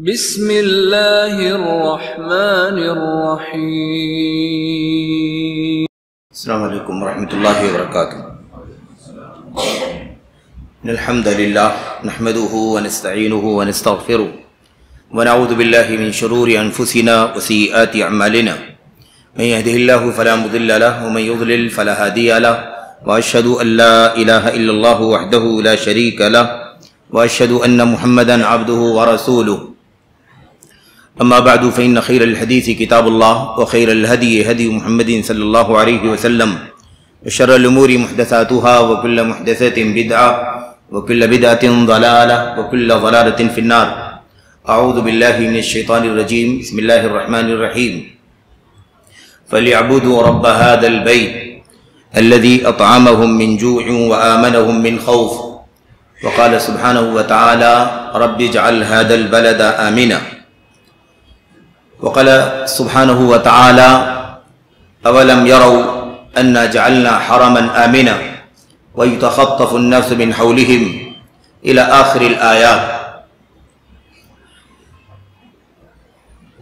بسم اللہ الرحمن الرحیم۔ السلام علیکم ورحمۃ اللہ وبرکاتہ۔ الحمد للہ نحمده ونستعینه ونستغفره ونعوذ باللہ من شرور انفسنا وسیئات اعمالنا من يهده الله فلا مضل له ومن يضلل فلا هادي له واشهد ان لا اله الا الله وحده لا شريك له واشهد ان محمدا عبده ورسوله۔ اما بعد فإن خير الحديث كتاب الله وخير الهدي هدي محمد صلى الله عليه وسلم وشر الأمور محدثاتها وكل محدثة بدعة وكل بدعة ضلالة وكل ضلالة في النار۔ أعوذ بالله من الشيطان الرجيم، بسم الله الرحمن الرحيم۔ فليعبدوا رب هذا البيت الذي أطعمهم من جوع وآمنهم من خوف، وقال سبحانه وتعالى رب اجعل هذا البلد آمنا، وقال سبحانه وتعالى أولم يروا أنا جعلنا حرما آمنا ويتخطف الناس من حولهم إلى آخر الآيات۔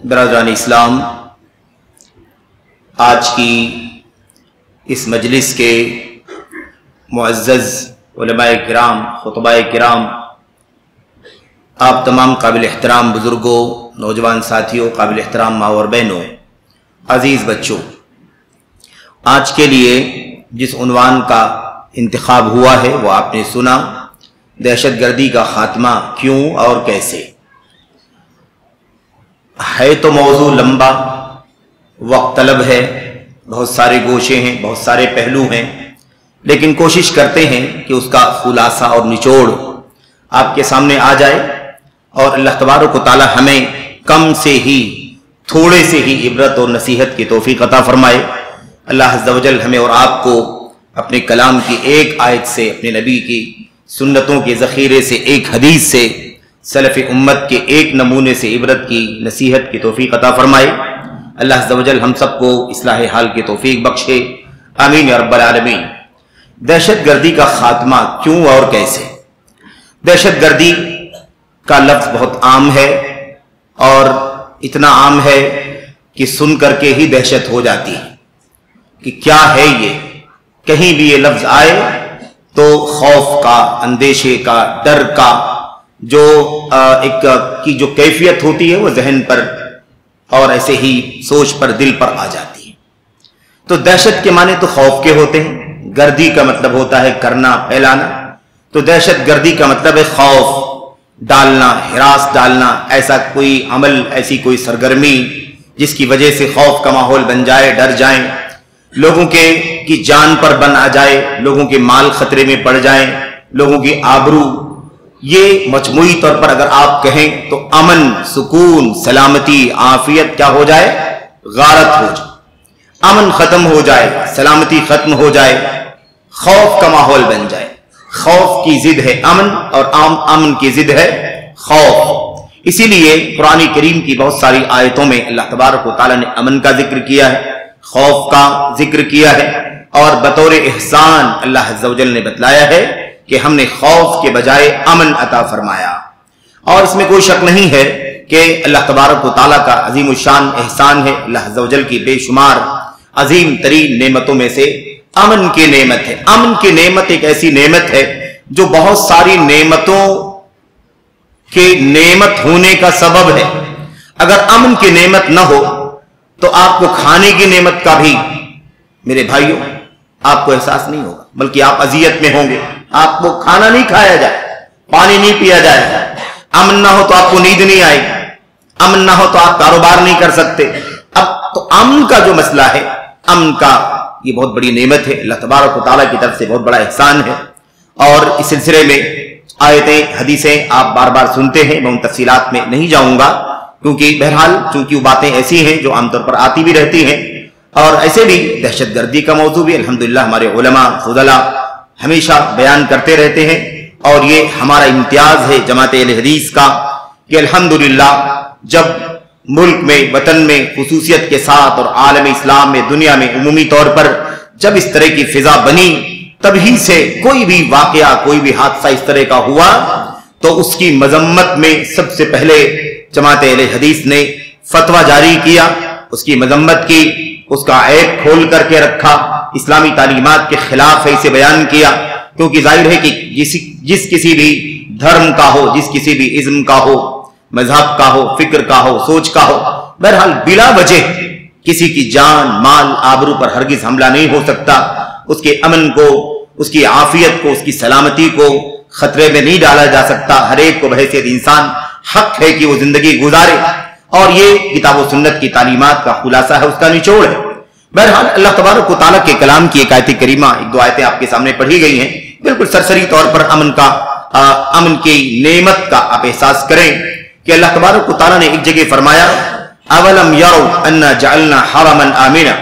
برادران اسلام، آج کی اس مجلس کے معزز علماء کرام، خطباء کرام، آپ تمام قابل احترام بزرگوں، نوجوان ساتھیوں، قابل احترام ماں اور بہنوں، عزیز بچوں، آج کے لیے جس عنوان کا انتخاب ہوا ہے وہ آپ نے سنا، دہشت گردی کا خاتمہ کیوں اور کیسے۔ ہے تو موضوع لمبا، وقت طلب ہے، بہت سارے گوشے ہیں، بہت سارے پہلو ہیں، لیکن کوشش کرتے ہیں کہ اس کا خلاصہ اور نچوڑ آپ کے سامنے آ جائے، اور اللہ تبارک و تعالی ہمیں کم سے ہی، تھوڑے سے ہی عبرت اور نصیحت کی توفیق عطا فرمائے۔ اللہ عز و جل ہمیں اور آپ کو اپنے کلام کی ایک آیت سے، اپنے نبی کی سنتوں کے ذخیرے سے، ایک حدیث سے، سلف امت کے ایک نمونے سے عبرت کی، نصیحت کی توفیق عطا فرمائے۔ اللہ عز و جل ہم سب کو اصلاح حال کی توفیق بخشے، آمین یا رب العالمین۔ دہشت گردی کا خاتمہ کیوں اور کیسے۔ دہشت گردی کا لفظ بہت عام ہے، اور اتنا عام ہے کہ سن کر کے ہی دہشت ہو جاتی ہے کہ کیا ہے یہ۔ کہیں بھی یہ لفظ آئے تو خوف کا، اندیشے کا، ڈر کا جو ایک کی جو کیفیت ہوتی ہے وہ ذہن پر اور ایسے ہی سوچ پر، دل پر آ جاتی ہے۔ تو دہشت کے معنی تو خوف کے ہوتے ہیں، گردی کا مطلب ہوتا ہے کرنا، پھیلانا، تو دہشت گردی کا مطلب ہے خوف ڈالنا، ہراس ڈالنا، ایسا کوئی عمل، ایسی کوئی سرگرمی جس کی وجہ سے خوف کا ماحول بن جائے، ڈر جائیں، لوگوں کی جان پر بن آ جائے، لوگوں کے مال خطرے میں پڑ جائیں، لوگوں کی آبرو۔ یہ مجموعی طور پر اگر آپ کہیں تو امن، سکون، سلامتی، عافیت کیا ہو جائے؟ غارت ہو جائے، امن ختم ہو جائے، سلامتی ختم ہو جائے، خوف کا ماحول بن جائے۔ خوف کی ضد ہے امن، اور امن کی ضد ہے خوف۔ اسی لیے قرآن کریم کی بہت ساری آیتوں میں اللہ تبارک و تعالیٰ نے امن کا ذکر کیا ہے، خوف کا ذکر کیا ہے، اور بطور احسان اللہ عز و جل نے بتلایا ہے کہ ہم نے خوف کے بجائے امن عطا فرمایا۔ اور اس میں کوئی شک نہیں ہے کہ اللہ تبارک و تعالیٰ کا عظیم الشان احسان ہے، اللہ عز و جل کی بے شمار عظیم ترین نعمتوں میں سے امن کی نعمت ہے۔ امن کی نعمت ایک ایسی نعمت ہے جو بہت ساری نعمتوں کے نعمت ہونے کا سبب ہے۔ اگر امن کی نعمت نہ ہو تو آپ کو کھانے کی نعمت کا بھی، میرے بھائیوں، آپ کو احساس نہیں ہوگا، بلکہ آپ اذیت میں ہوں گے۔ آپ کو کھانا نہیں کھایا جائے، پانی نہیں پیا جائے، امن نہ ہو تو آپ کو نیند نہیں آئے گی، امن نہ ہو تو آپ کاروبار نہیں کر سکتے۔ اب تو امن کا جو مسئلہ ہے، امن کا یہ بہت بڑی نعمت ہے، اللہ تبارک و تعالیٰ کی طرف سے بہت بڑا احسان ہے۔ اور اس سلسلے میں آیتیں، حدیثیں آپ بار بار سنتے ہیں، میں ان تفصیلات میں نہیں جاؤں گا، کیونکہ بہرحال چونکہ وہ باتیں ایسی ہیں جو عام طور پر آتی بھی رہتی ہیں، اور ایسے بھی دہشت گردی کا موضوع بھی الحمدللہ ہمارے علماء فضلاء ہمیشہ بیان کرتے رہتے ہیں، اور یہ ہمارا امتیاز ہے جماعت اہل حدیث کا کہ الحمدللہ جب ملک میں، وطن میں خصوصیت کے ساتھ، اور عالم اسلام میں، دنیا میں عمومی طور پر جب اس طرح کی فضا بنی، تبھی سے کوئی بھی واقعہ، کوئی بھی حادثہ اس طرح کا ہوا تو اس کی مذمت میں سب سے پہلے जमात अहले हदीस ने फतवा जारी किया, उसकी मजम्मत की, उसका ऐब खोल करके रखा, इस्लामी तालीमात के खिलाफ है इसे बयान किया, क्योंकि जाहिर है कि जिस किसी भी धर्म का हो, जिस किसी भी इज्म का हो, मजहब का हो, फिक्र का हो, सोच का हो, बहरहाल बिला वजह किसी की जान, माल, आबरू पर हरगिज हमला नहीं हो सकता। उसके अमन को, उसकी आफियत को, उसकी सलामती को खतरे में नहीं डाला जा सकता। हर एक को बहैसियत इंसान हक है कि वो जिंदगी गुजारे, और ये किताब व सुन्नत की तालीमात का खुलासा है, उसका निचोड़ है। बहरहाल अल्लाह तबारक व तआला के कलाम की एक आयत करीमा, एक दो आयतें आपके सामने पढ़ी गई हैं, बिल्कुल सरसरी तौर पर अमन की नेमत का आप एहसास करें कि अल्लाह तबारक व तआला ने एक जगह फरमाया, अवलम यरौ अन्ना जअलना हरमन आमिना,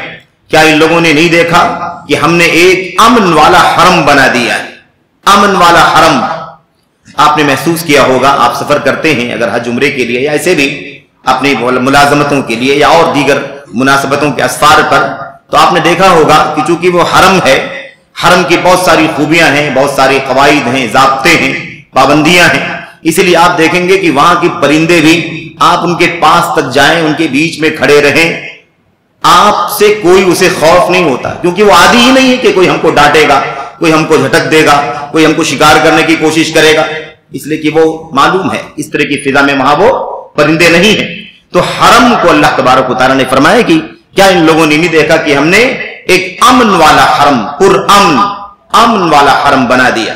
क्या इन लोगों ने नहीं देखा कि हमने एक अमन वाला हरम बना दिया है। अमन वाला हरम आपने महसूस किया होगा, आप सफर करते हैं अगर हज उम्रे के लिए या ऐसे भी अपनी मुलाजमतों के लिए या और दीगर मुनासबतों के असफार पर, तो आपने देखा होगा कि चूंकि वो हरम है, हरम की बहुत सारी खूबियां हैं, बहुत सारे कवायद हैं, ज़ाब्ते हैं, पाबंदियां हैं, इसलिए आप देखेंगे कि वहां के परिंदे भी आप उनके पास तक जाएं, उनके बीच में खड़े रहें, आपसे कोई उसे खौफ नहीं होता, क्योंकि वो आदी ही नहीं है कि कोई हमको डांटेगा, कोई हमको झटक देगा, कोई हमको शिकार करने की कोशिश करेगा, इसलिए कि वो मालूम है इस तरह की फिजा में वहां वो परिंदे नहीं है। तो हरम को अल्लाह तबारक व तआला ने फरमाया कि क्या इन लोगों ने नहीं देखा कि हमने एक अमन वाला हरम, अमन वाला हरम बना दिया।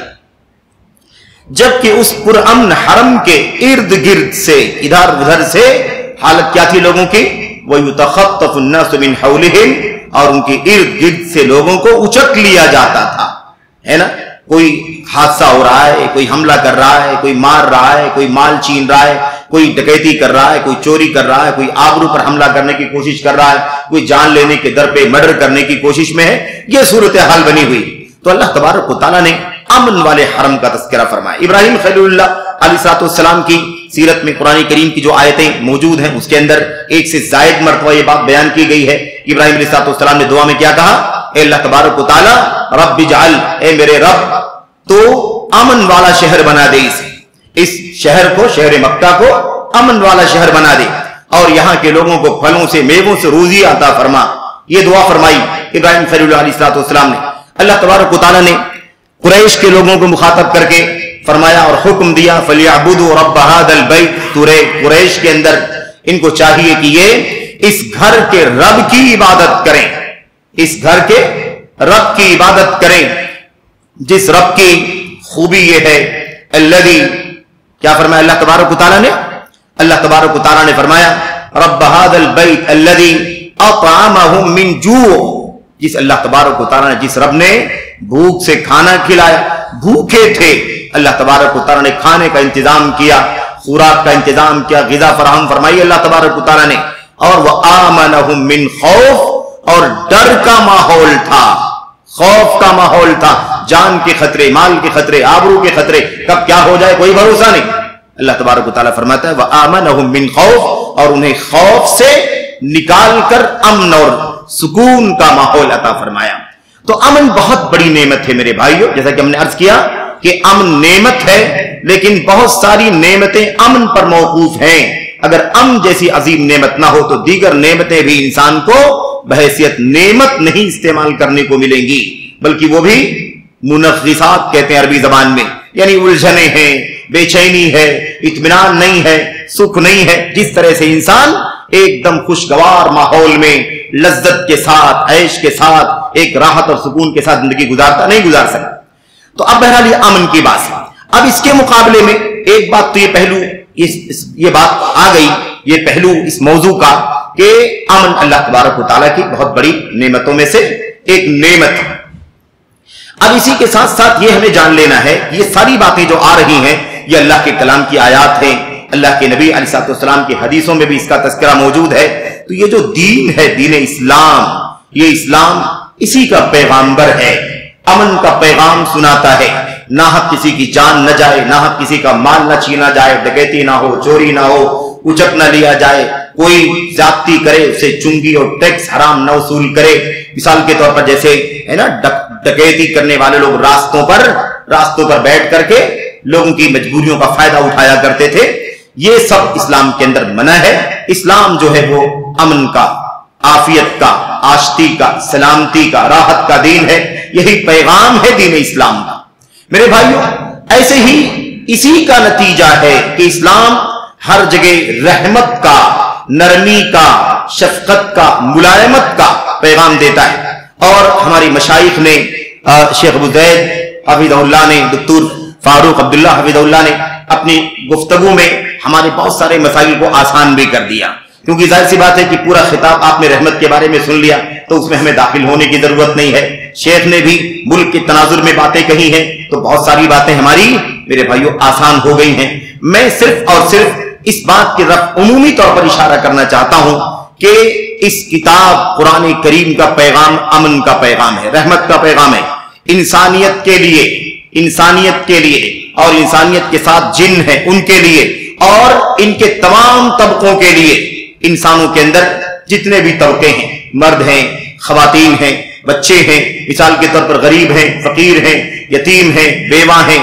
जबकि उस पुरअमन हरम के इर्द गिर्द से, इधर उधर से हालत क्या थी लोगों की, वयुतखत्तफु अन्नासु मिन हौलिहिम, और उनके इर्द गिर्द से लोगों को उचक लिया जाता था, है ना। कोई हादसा हो रहा है, कोई हमला कर रहा है, कोई मार रहा है, कोई माल छीन रहा है, कोई डकैती कर रहा है, कोई चोरी कर रहा है, कोई आबरू पर हमला करने की कोशिश कर रहा है, कोई जान लेने के दर पे मर्डर करने की कोशिश में है, यह सूरत हाल बनी हुई। तो अल्लाह तबारक व तआला ने अमन वाले हरम का तज़किरा फरमाया। इब्राहिम खलीलुल्लाह अलैहिस्सलाम की सीरत में कुरान करीम की जो आयतें मौजूद हैं उसके अंदर एक से जायद मरतबा ये बात बयान की गई है। इब्राहिम अलैहिस्सलाम ने दुआ में क्या कहा, ए अल्लाह तबारक व तआला रब्बि जअल, ए मेरे रब, तो अमन वाला शहर बना दे, इस शहर को, शहर मक्का को अमन वाला शहर बना दे, और यहाँ के लोगों को फलों से, मेवों से रोजी अता फरमा। ये दुआ फरमाई इब्राहिम खलीलुल्लाह अलैहिस्सलाम ने। अल्लाह तबारक व तआला ने कुरैश के लोगों को मुखातब करके फरमाया और हुक्म दिया, फलियअबुदू रब्ब हादल बैत, सूरे कुरैश के अंदर इनको चाहिए कि ये इस घर के रब की इबादत करें, इस घर के रब की इबादत करें, जिस रब की खूबी ये है, अल्लज़ी, क्या फरमाया अल्लाह तबारक व तआला ने, अल्लाह तबारक व तआला ने फरमाया रब्ब हादल बैत अल्लज़ी अतअमहुम मिन जू, जिस अल्लाह तबारक व तआला ने, जिस रब ने भूख से खाना खिलाया, भूखे थे, अल्लाह तबारक व तआला ने खाने का इंतजाम किया, खुराक का इंतजाम किया, ग़िज़ा फराहम फरमाई अल्लाह तबारक व तआला ने, और वह आमनहुम मिन खौफ, और डर का माहौल था, खौफ का माहौल था, जान के खतरे, माल के खतरे, आबरू के खतरे, कब क्या हो जाए कोई भरोसा नहीं। अल्लाह तबारक व तआला फरमाता है वह आमनहुम मिन खौफ, और उन्हें खौफ से निकाल कर अमन और सुकून का माहौल अता फरमाया। तो अमन बहुत बड़ी नेमत है मेरे भाइयों, जैसा कि हमने अर्ज किया कि अमन नेमत है, लेकिन बहुत सारी नेमतें अमन पर मौकूफ हैं। अगर अमन जैसी अजीम नेमत ना हो तो दीगर नेमतें भी इंसान को बहैसियत नेमत नहीं इस्तेमाल करने को मिलेंगी, बल्कि वो भी मुनग़्गिसात कहते हैं अरबी जबान में, यानी उलझने हैं, बेचैनी है, इत्मीनान नहीं है, सुख नहीं है। जिस तरह से इंसान एकदम खुशगवार माहौल में लज्जत के साथ, ऐश के साथ, एक राहत और सुकून के साथ जिंदगी गुजारता, नहीं गुजार सकता। तो अब बहरहाल ये अमन की बात है। अब इसके मुकाबले में एक बात तो ये पहलू, ये बात आ गई, ये पहलू इस मौजू का कि अमन अल्लाह तबारक व तआला की बहुत बड़ी नेमतों में से एक नेमत है। अब इसी के साथ साथ ये हमें जान लेना है, ये सारी बातें जो आ रही हैं ये अल्लाह के कलाम की आयात हैं, अल्लाह के नबी अलैहिस्सलाम की हदीसों में भी इसका तज़किरा मौजूद है। तो ये जो दीन है, दीन इस्लाम, ये इस्लाम इसी का पैगाम्बर है, अमन का पैगाम सुनाता है, नाहक किसी की जान न जाए, नाहक किसी का माल न छीना जाए, डकैती ना हो, चोरी ना हो, उचक न लिया जाए, कोई ज्यादती करे उसे चुंगी और टैक्स हराम न वसूल करे। मिसाल के तौर पर जैसे है ना डकैती करने वाले लोग रास्तों पर बैठ करके लोगों की मजबूरियों का फायदा उठाया करते थे, ये सब इस्लाम के अंदर मना है। इस्लाम जो है वो अमन का, आफियत का, आश्ती का, सलामती का, राहत का दीन है। यही पैगाम है दीन इस्लाम का। मेरे भाइयों, ऐसे ही इसी का नतीजा है कि इस्लाम हर जगह रहमत का, नरमी का, शफकत का, मुलायमत का पैगाम देता है। और हमारी मशाइख ने, शेख अबू ज़ैद हफिज़हुल्लाह ने, डॉक्टर फारूक अब्दुल्ला हफिज़हुल्लाह ने अपनी गुफ्तगू में हमारे बहुत सारे मसाइल को आसान भी कर दिया, क्योंकि जाहिर सी बात है कि पूरा खिताब आपने रहमत के बारे में सुन लिया तो उसमें हमें दाखिल होने की जरूरत नहीं है। शेख ने भी मुल्क के तनाजुर में बातें कही हैं, तो बहुत सारी बातें हमारी मेरे भाइयों आसान हो गई हैं। मैं सिर्फ और सिर्फ इस बात की तरफ उमूमी तौर पर इशारा करना चाहता हूं कि इस किताब कुरान करीम का पैगाम अमन का पैगाम है, रहमत का पैगाम है, इंसानियत के लिए, इंसानियत के लिए, और इंसानियत के साथ जिन है उनके लिए, और इनके तमाम तबकों के लिए। इंसानों के अंदर जितने भी तबके हैं, मर्द हैं, खवातीन हैं, बच्चे हैं, मिसाल के तौर पर गरीब हैं, फकीर हैं, यतीम हैं, बेवा हैं,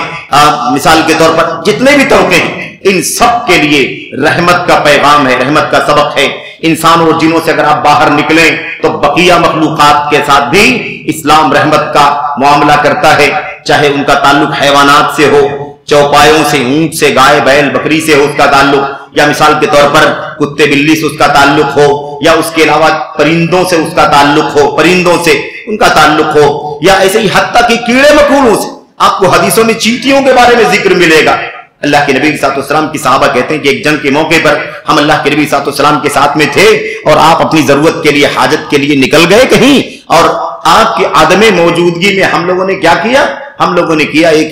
मिसाल के तौर पर जितने भी तबके हैं, इन सब के लिए रहमत का पैगाम है, रहमत का सबक है। इंसानों और जिनों से अगर आप बाहर निकलें तो बकिया मखलूकात के साथ भी इस्लाम रहमत का मामला करता है, चाहे उनका ताल्लुक हैवानात से हो, चौपायों से, ऊंट से, गाय बैल बकरी से हो उसका ताल्लुक, या मिसाल के तौर पर कुत्ते बिल्ली से उसका ताल्लुक हो, या उसके अलावा परिंदों से उसका ताल्लुक हो, परिंदों से उनका ताल्लुक हो, या ऐसे ही हत्ता कि कीड़े मकोड़ों से। आपको हदीसों में चींटियों के बारे में जिक्र मिलेगा। अल्लाह के नबी सल्लल्लाहु की सहाबा कहते हैं कि एक जंग के मौके पर हम अल्लाह के नबी सल्लल्लाहु के साथ में थे और आप अपनी जरूरत के लिए, हाजत के लिए निकल गए कहीं, और आपकी आदमे मौजूदगी में हम लोगों ने क्या किया? हम लोगों ने किया एक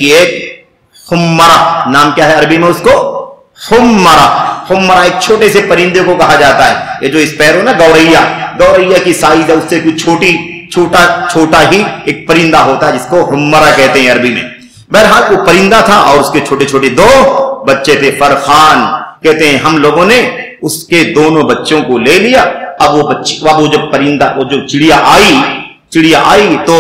हुम्मरा, नाम क्या है अरबी में उसको? हुम्मरा। हुम्मरा एक छोटे से परिंदे को कहा जाता है। ये जो स्पैरो ना, गौरैया, गौरैया की साइज है, उससे कुछ छोटा ही एक परिंदा होता है जिसको हुम्मरा कहते हैं अरबी में। बहरहाल वो परिंदा था और उसके छोटे छोटे दो बच्चे थे। फरखान कहते हैं हम लोगों ने उसके दोनों बच्चों को ले लिया। अब वो जब परिंदा, वो जो चिड़िया आई तो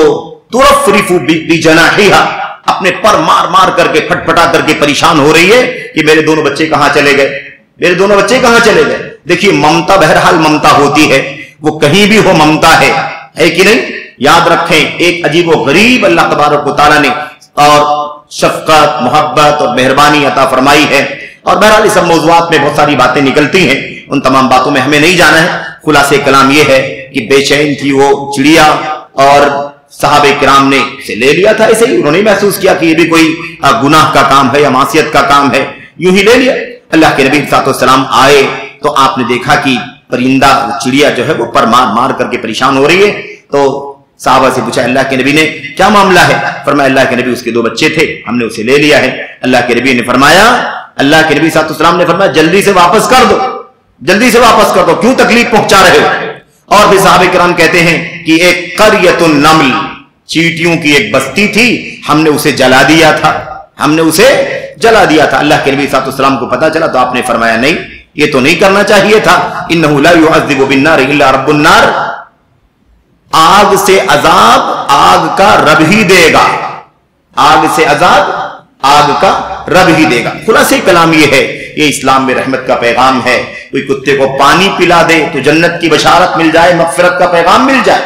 तुरफ़रिफ़ु बिजनाहिहा, अपने पर मार मार करके, फटफटा करके परेशान हो रही है कि मेरे दोनों बच्चे कहां चले गए, मेरे दोनों बच्चे कहां चले गए। देखिए, ममता बहरहाल ममता होती है, वो कहीं भी हो ममता है कि नहीं? याद रखें, एक अजीब व गरीब अल्लाह तबारक व तआला ने और शफकत, मोहब्बत और मेहरबानी अता फरमाई है। और बहरहाल इस सब मौज़ूआत में बहुत सारी बातें निकलती हैं, उन तमाम बातों में हमें नहीं जाना है। खुलासे कलाम यह है कि बेचैन थी वो चिड़िया और सहाबे किराम ने इसे ले लिया था। ऐसे ही उन्होंने महसूस किया कि ये भी कोई गुनाह का काम है या मासियत का काम है, यूं ही ले लिया। अल्लाह के नबी सल्लल्लाहु आए तो आपने देखा कि परिंदा, चिड़िया जो है वो पर मार मार करके परेशान हो रही है। तो साहबा से पूछा, अल्लाह के नबी ने क्या मामला है? फरमाया, अल्लाह के नबी, उसके दो बच्चे थे, हमने उसे ले लिया है। अल्लाह के नबी ने फरमाया, अल्लाह के नबी सल्लल्लाहु अलैहि वसल्लम ने फरमाया, जल्दी से वापस कर दो, जल्दी से वापस कर दो, क्यों तकलीफ पहुंचा रहे हो? और फिर सहाबे किराम कहते हैं कि एक क़रियतुन नम्ल, चींटियों की एक बस्ती थी, हमने उसे जला दिया था, हमने उसे जला दिया था। अल्लाह के नबी सल्लल्लाहु अलैहि वसल्लम को पता चला तो आपने फरमाया, नहीं, ये तो नहीं करना चाहिए था। इन्नहु ला युअज़्ज़िबु बिन्नार इल्ला रब्बुन नार, आग से अजाब आग का रब ही देगा, आग से अजाब आग का रब ही देगा। खुलासे कलाम ये है, ये इस्लाम में रहमत का पैगाम है। कोई कुत्ते को पानी पिला दे तो जन्नत की बशारत मिल जाए, मग़फ़िरत का पैगाम मिल जाए,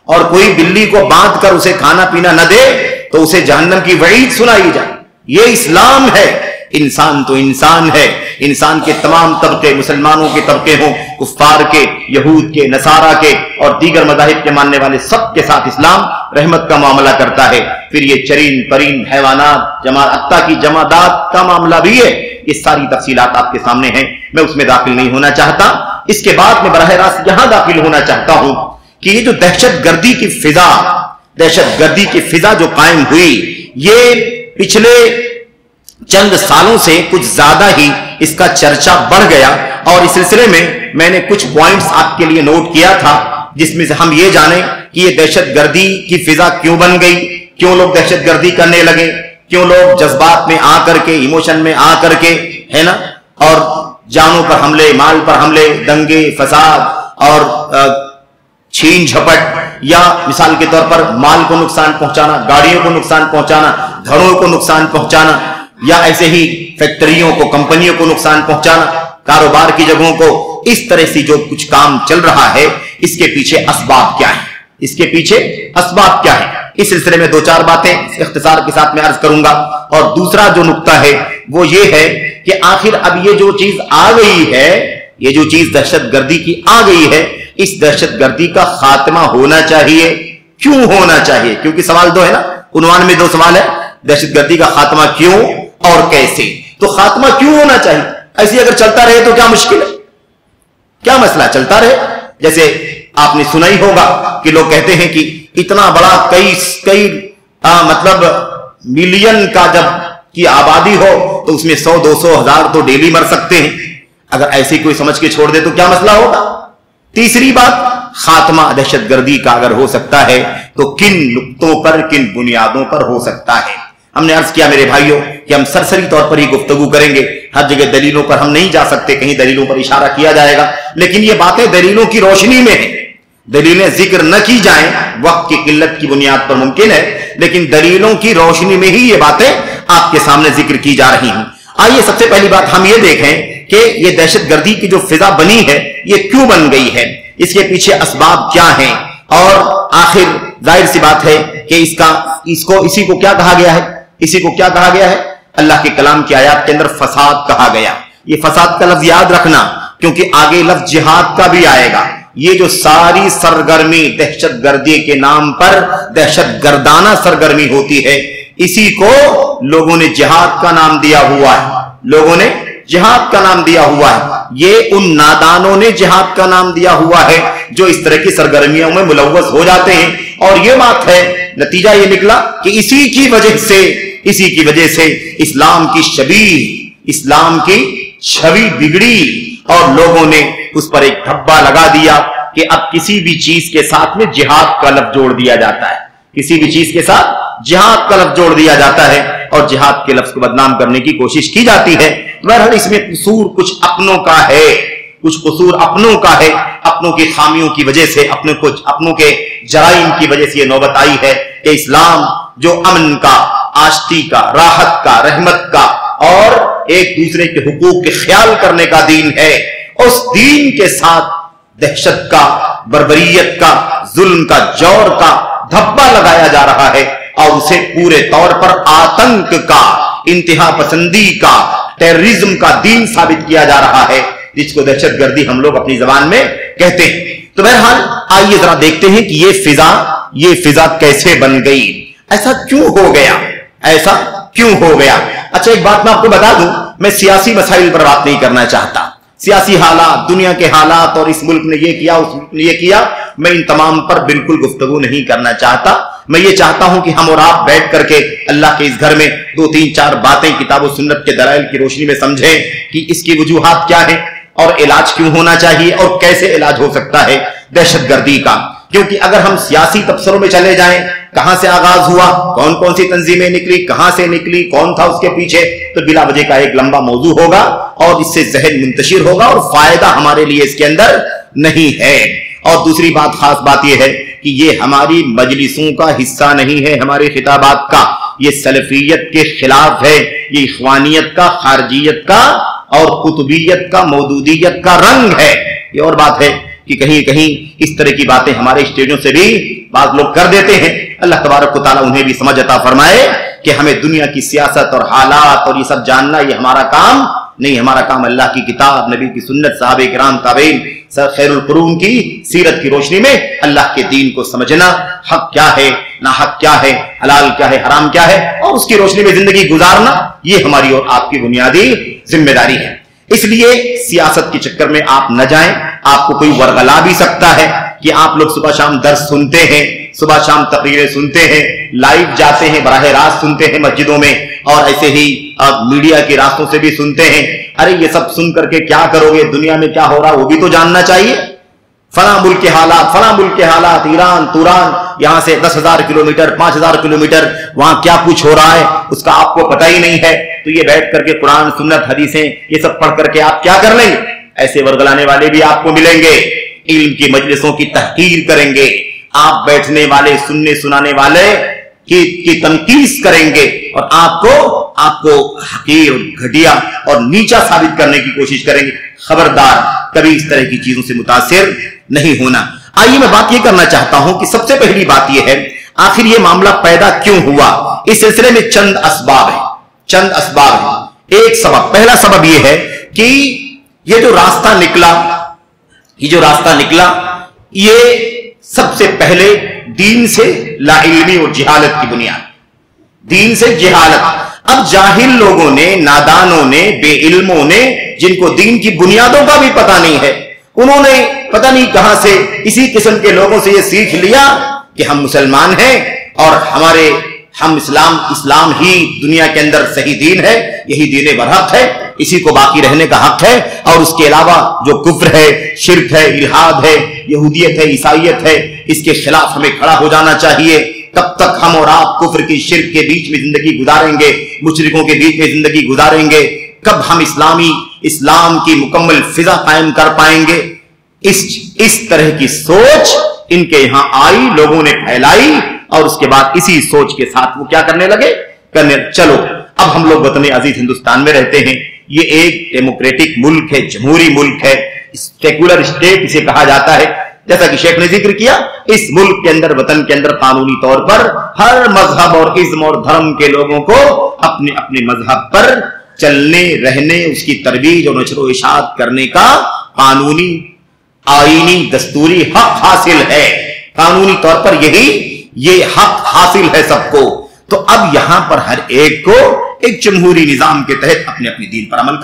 और कोई बिल्ली को बांध कर उसे खाना पीना न दे तो उसे जहन्नम की वईद सुनाई जाए। ये इस्लाम है। इंसान तो इंसान है, इंसान के तमाम तबके, मुसलमानों के तबके हों, कुफ्फार के, यहूद के, नसारा के और दीगर मज़ाहिब के मानने वाले, सब के साथ इस्लाम रहमत का मामला करता है। फिर ये चरीन परिंद, हैवानात, हत्ता की जमादात का मामला भी है। ये सारी तफसीलात आपके सामने हैं, मैं उसमें दाखिल नहीं होना चाहता। इसके बाद मैं बराह रास्त यहां दाखिल होना चाहता हूं कि ये जो दहशतगर्दी की फिजा जो कायम हुई, ये पिछले चंद सालों से कुछ ज्यादा ही इसका चर्चा बढ़ गया। और इस सिलसिले में मैंने कुछ पॉइंट्स आपके लिए नोट किया था, जिसमें से हम ये जाने कि ये दहशतगर्दी की फिजा क्यों बन गई, क्यों लोग दहशतगर्दी करने लगे, क्यों लोग जज्बात में आकर के, इमोशन में आकर के, है ना, और जानों पर हमले, माल पर हमले, दंगे फसाद और छीन झपट, या मिसाल के तौर पर माल को नुकसान पहुंचाना, गाड़ियों को नुकसान पहुंचाना, घरों को नुकसान पहुंचाना, या ऐसे ही फैक्ट्रियों को, कंपनियों को नुकसान पहुंचाना, कारोबार की जगहों को, इस तरह से जो कुछ काम चल रहा है, इसके पीछे असबाब क्या है, इसके पीछे असबाब क्या है, इस सिलसिले में दो चार बातें इख्तिसार के साथ मैं अर्ज करूंगा। और दूसरा जो नुक्ता है वो ये है कि आखिर अब ये जो चीज आ गई है, ये जो चीज दहशतगर्दी की आ गई है, इस दहशतगर्दी का खात्मा होना चाहिए, क्यों होना चाहिए? क्योंकि सवाल दो है ना, उन्वान में दो सवाल है, दहशतगर्दी का खात्मा क्यों और कैसे। तो खात्मा क्यों होना चाहिए? ऐसे अगर चलता रहे तो क्या मुश्किल है, क्या मसला, चलता रहे। जैसे आपने सुना ही होगा कि लोग कहते हैं कि इतना बड़ा कई मतलब मिलियन का जब की आबादी हो तो उसमें 100, 200, 1000 तो डेली मर सकते हैं। अगर ऐसे कोई समझ के छोड़ दे तो क्या मसला होगा। तीसरी बात, खात्मा दहशतगर्दी का अगर हो सकता है तो किन नुक्तों पर, किन बुनियादों पर हो सकता है। हमने अर्ज किया मेरे भाइयों कि हम सरसरी तौर पर ही गुफ्तगू करेंगे, हर जगह दलीलों पर हम नहीं जा सकते, कहीं दलीलों पर इशारा किया जाएगा, लेकिन ये बातें दलीलों की रोशनी में है। दलीलें जिक्र न की जाएं, वक्त की किल्लत की बुनियाद पर मुमकिन है, लेकिन दलीलों की रोशनी में ही ये बातें आपके सामने जिक्र की जा रही हैं। आइए सबसे पहली बात हम ये देखें कि ये दहशतगर्दी की जो फिजा बनी है ये क्यों बन गई है, इसके पीछे असबाब क्या हैं, और आखिर जाहिर सी बात है कि इसी को क्या कहा गया है, इसी को क्या कहा गया है, अल्लाह के कलाम की आयत के अंदर फसाद कहा गया। ये फसाद का लफ्ज याद रखना, क्योंकि आगे लफ्ज जिहाद का भी आएगा। ये जो सारी सरगर्मी दहशतगर्दी के नाम पर दहशतगर्दाना सरगर्मी होती है, इसी को लोगों ने जिहाद का नाम दिया हुआ है, लोगों ने जिहाद का नाम दिया हुआ है। ये उन नादानों ने जिहाद का नाम दिया हुआ है जो इस तरह की सरगर्मियों में मुलव्वस हो जाते हैं। और ये बात है, नतीजा ये निकला कि इसी की वजह से इस्लाम की छवि बिगड़ी और लोगों ने उस पर एक धब्बा लगा दिया कि अब किसी भी चीज के साथ में जिहाद का लफ्ज जोड़ दिया जाता है, किसी भी चीज के साथ जिहाद का लफ्ज जोड़ दिया जाता है और जिहाद के लफ्ज को बदनाम करने की कोशिश की जाती है। बहरहाल इसमें कसूर कुछ अपनों का है, कुछ कसूर अपनों का है, अपनों की खामियों की वजह से, अपनों के जराइम की वजह से ये नौबत आई है कि इस्लाम जो अमन का, आश्ती का, राहत का, रहमत का और एक दूसरे के हुकूक के ख्याल करने का दीन है, उस दीन के साथ दहशत का, बर्बरियत का, जुल्म का, जौर का धब्बा लगाया जा रहा है और उसे पूरे तौर पर आतंक का, इंतहा पसंदी का, टेररिज्म का दीन साबित किया जा रहा है, जिसको दहशतगर्दी हम लोग अपनी जबान में कहते हैं। तो बहरहाल आइए जरा देखते हैं कि ये फिजा कैसे बन गई, ऐसा क्यों हो गया, ऐसा क्यों हो गया। अच्छा, एक बात मैं आपको बता दूं, मैं सियासी मसाइल पर बात नहीं करना चाहता, सियासी हालात, दुनिया के हालात और इस मुल्क ने ये किया, उस मुल्क ने ये किया, मैं इन तमाम पर बिल्कुल गुफ्तगू नहीं करना चाहता। मैं ये चाहता हूं कि हम और आप बैठ करके अल्लाह के इस घर में 2, 3, 4 बातें किताब और सुन्नत के दलाइल की रोशनी में समझें कि इसकी वजूहात क्या है और इलाज क्यों होना चाहिए और कैसे इलाज हो सकता है दहशतगर्दी का। क्योंकि अगर हम सियासी तबसरों में चले जाएं, कहां से आगाज हुआ, कौन कौन सी तंजीमें निकली, कहां से निकली, कौन था उसके पीछे, तो बिला वजह का एक लंबा मौजू होगा और इससे जहन मुंतशिर होगा और फायदा हमारे लिए इसके अंदर नहीं है। और दूसरी बात, खास बात यह है कि ये हमारी मजलिसों का हिस्सा नहीं है, हमारे खिताबात का, ये सलफियत के खिलाफ है, ये इख्वानियत का, खारजियत का और कुतुबियत का, मौदूदियत का रंग है। ये और बात है कि कहीं कहीं इस तरह की बातें हमारे स्टेजों से भी बात लोग कर देते हैं। अल्लाह तबारक व तआला उन्हें भी समझ अता फरमाए कि हमें दुनिया की सियासत और हालात और ये सब जानना, ये हमारा काम नहीं। हमारा काम अल्लाह की किताब, नबी की सुन्नत, सहाबे किराम, ताबईन, खैरुल कुरून की सीरत की रोशनी में अल्लाह के दीन को समझना, हक क्या है, ना हक क्या है, हलाल क्या है, हराम क्या है, और उसकी रोशनी में जिंदगी गुजारना, ये हमारी और आपकी बुनियादी जिम्मेदारी है। इसलिए सियासत के चक्कर में आप न जाएं। आपको कोई वर्गला भी सकता है कि आप लोग सुबह शाम दर्स सुनते हैं, सुबह शाम तकरीरें सुनते हैं, लाइव जाते हैं, बराह रास्त सुनते हैं मस्जिदों में, और ऐसे ही मीडिया के रास्तों से भी सुनते हैं। अरे ये सब सुन करके क्या करोगे, दुनिया में क्या हो रहा है वो भी तो जानना चाहिए। फला मुल्क के हालात, ईरान, तुरान, यहां से 10,000 किलोमीटर, 5,000 किलोमीटर, वहां क्या कुछ हो रहा है उसका आपको पता ही नहीं है। तो ये बैठ करके कुरान, सुन्नत, हदीसें ये सब पढ़ करके आप क्या कर लेंगे। ऐसे वर्गलाने वाले भी आपको मिलेंगे, इल्म की मजलिसों की तहकीर करेंगे, आप बैठने वाले, सुनने सुनाने वाले की तनकीस करेंगे और आपको آپ کو حقیر اور گھٹیا اور نیچا ثابت کرنے کی کوشش کریں گے. خبردار، کبھی اس طرح کی چیزوں سے متاثر نہیں ہونا. آئیے میں بات یہ کرنا چاہتا ہوں کہ سب سے پہلی بات یہ ہے آخر یہ معاملہ پیدا کیوں ہوا. اس سلسلے میں چند اسباب ہیں. ایک سبب، پہلا سبب یہ ہے کہ یہ جو راستہ نکلا یہ سب سے پہلے دین سے لا علمی اور جہالت کی بنیاد. دین سے جہالت. اب جاہل لوگوں نے، نادانوں نے، بے علموں نے، جن کو دین کی بنیادوں کا بھی پتہ نہیں ہے، انہوں نے پتہ نہیں کہاں سے اسی قسم کے لوگوں سے یہ سیکھ لیا کہ ہم مسلمان ہیں اور ہم اسلام ہی دنیا کے اندر صحیح دین ہے، یہی دین برحق ہے، اسی کو باقی رہنے کا حق ہے، اور اس کے علاوہ جو کفر ہے، شرک ہے، الحاد ہے، یہودیت ہے، عیسائیت ہے، اس کے خلاف ہمیں کھڑا ہو جانا چاہیے. کب تک ہم اور آپ کفر کی شرک کے بیچ میں زندگی گزاریں گے، مشرکوں کے بیچ میں زندگی گزاریں گے؟ کب ہم اسلام کی مکمل فضا قائم کر پائیں گے؟ اس طرح کی سوچ ان کے یہاں آئی، لوگوں نے پھیلائی، اور اس کے بعد اسی سوچ کے ساتھ وہ کیا کرنے لگے؟ چلو اب ہم لوگ وطن عزیز ہندوستان میں رہتے ہیں. یہ ایک ڈیموکریٹک ملک ہے، جمہوری ملک ہے، سیکولر اسٹیٹ اسے کہا جاتا ہے. جیسا کہ شیخ نے ذکر کیا، اس ملک کے اندر، وطن کے اندر قانونی طور پر ہر مذہب اور ازم اور دھرم کے لوگوں کو اپنے اپنے مذہب پر چلنے، رہنے، اس کی ترویج اور نشر و اشاعت کرنے کا قانونی، آئینی، دستوری حق حاصل ہے. قانونی طور پر یہ حق حاصل ہے سب کو. تو اب یہاں پر ہر ایک کو ایک جمہوری نظام کے تحت اپنے اپنے دین پر عمل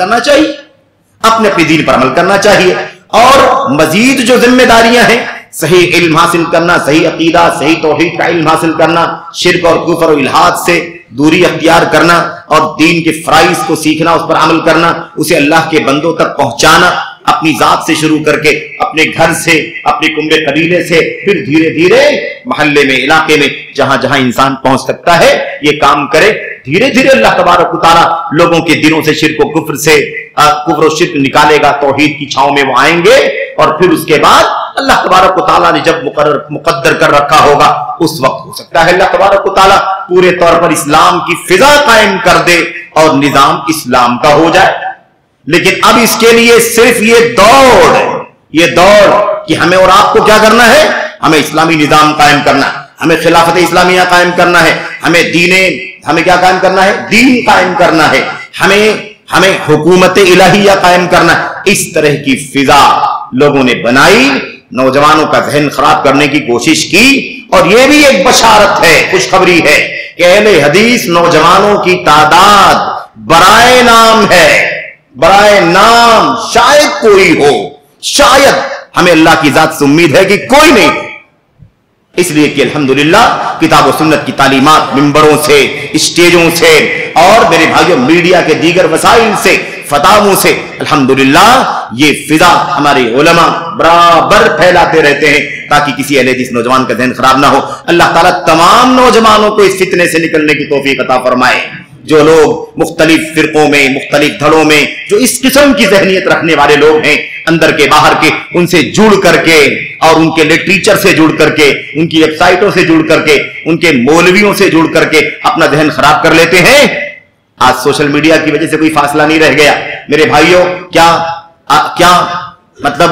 کرنا چاہیے. اور مزید جو ذمہ داریاں ہیں، صحیح علم حاصل کرنا، صحیح عقیدہ، صحیح توحید کا علم حاصل کرنا، شرک اور کفر اور الحاد سے دوری اختیار کرنا، اور دین کے فرائض کو سیکھنا، اس پر عمل کرنا، اسے اللہ کے بندوں تک پہنچانا، اپنی ذات سے شروع کر کے، اپنے گھر سے، اپنے کنبے قبیلے سے، پھر دھیرے دھیرے محلے میں، علاقے میں، جہاں جہاں انسان پہنچ سکتا ہے یہ کام کرے. دھیرے دھیرے اللہ تبارک و تعالیٰ لوگوں کے دلوں سے شرک و کفر شرک نکالے گا، توحید کی چھاؤں میں وہ آئیں گے، اور پھر اس کے بعد اللہ تبارک و تعالیٰ نے جب مقدر کر رکھا ہوگا اس وقت ہو سکتا ہے اللہ تبارک و تعالیٰ پورے طور پر اسلام کی فضا قائم کر دے اور نظام اسلام کا ہو جائے. لیکن اب اس کے لیے صرف یہ دوڑ کہ ہمیں اور آپ کو کیا کرنا ہے؟ ہمیں اسلامی نظام قائم کرنا، ہمیں خلافت اسلامیہ قائم کرنا ہے، ہمیں کیا قائم کرنا ہے؟ دین قائم کرنا ہے، ہمیں حکومت الہیہ قائم کرنا ہے. اس طرح کی فضا لوگوں نے بنائی، نوجوانوں کا ذہن خراب کرنے کی کوشش کی. اور یہ بھی ایک بشارت ہے، خوشخبری ہے کہ اہل حدیث نوجوانوں کی تعداد برائے نام شاید کوئی ہو، شاید، ہمیں اللہ کی ذات سے امید ہے کہ کوئی نہیں. اس لیے کہ الحمدللہ کتاب و سنت کی تعلیمات ممبروں سے، اسٹیجوں سے، اور میرے بھائیوں میڈیا کے دیگر وسائل سے، فتاووں سے الحمدللہ یہ فضا ہمارے علماء برابر پھیلاتے رہتے ہیں تاکہ کسی اہل حدیث نوجوان کا ذہن خراب نہ ہو. اللہ تعالیٰ تمام نوجوانوں کو اس فتنے سے نکلنے کی توفیق عطا فرمائے. جو لوگ مختلف فرقوں میں، مختلف دھڑوں میں، جو اس قسم کی ذہنیت رکھنے والے لوگ ہیں، اندر کے باہر کے، ان سے جڑ کر کے، اور ان کے لٹریچر سے جڑ کر کے، ان کی ویب سائٹوں سے جڑ کر کے، ان کے مولویوں سے جڑ کر کے اپنا ذہن خراب کر لیتے ہیں. آج سوشل میڈیا کی وجہ سے کوئی فاصلہ نہیں رہ گیا میرے بھائیوں. کیا مطلب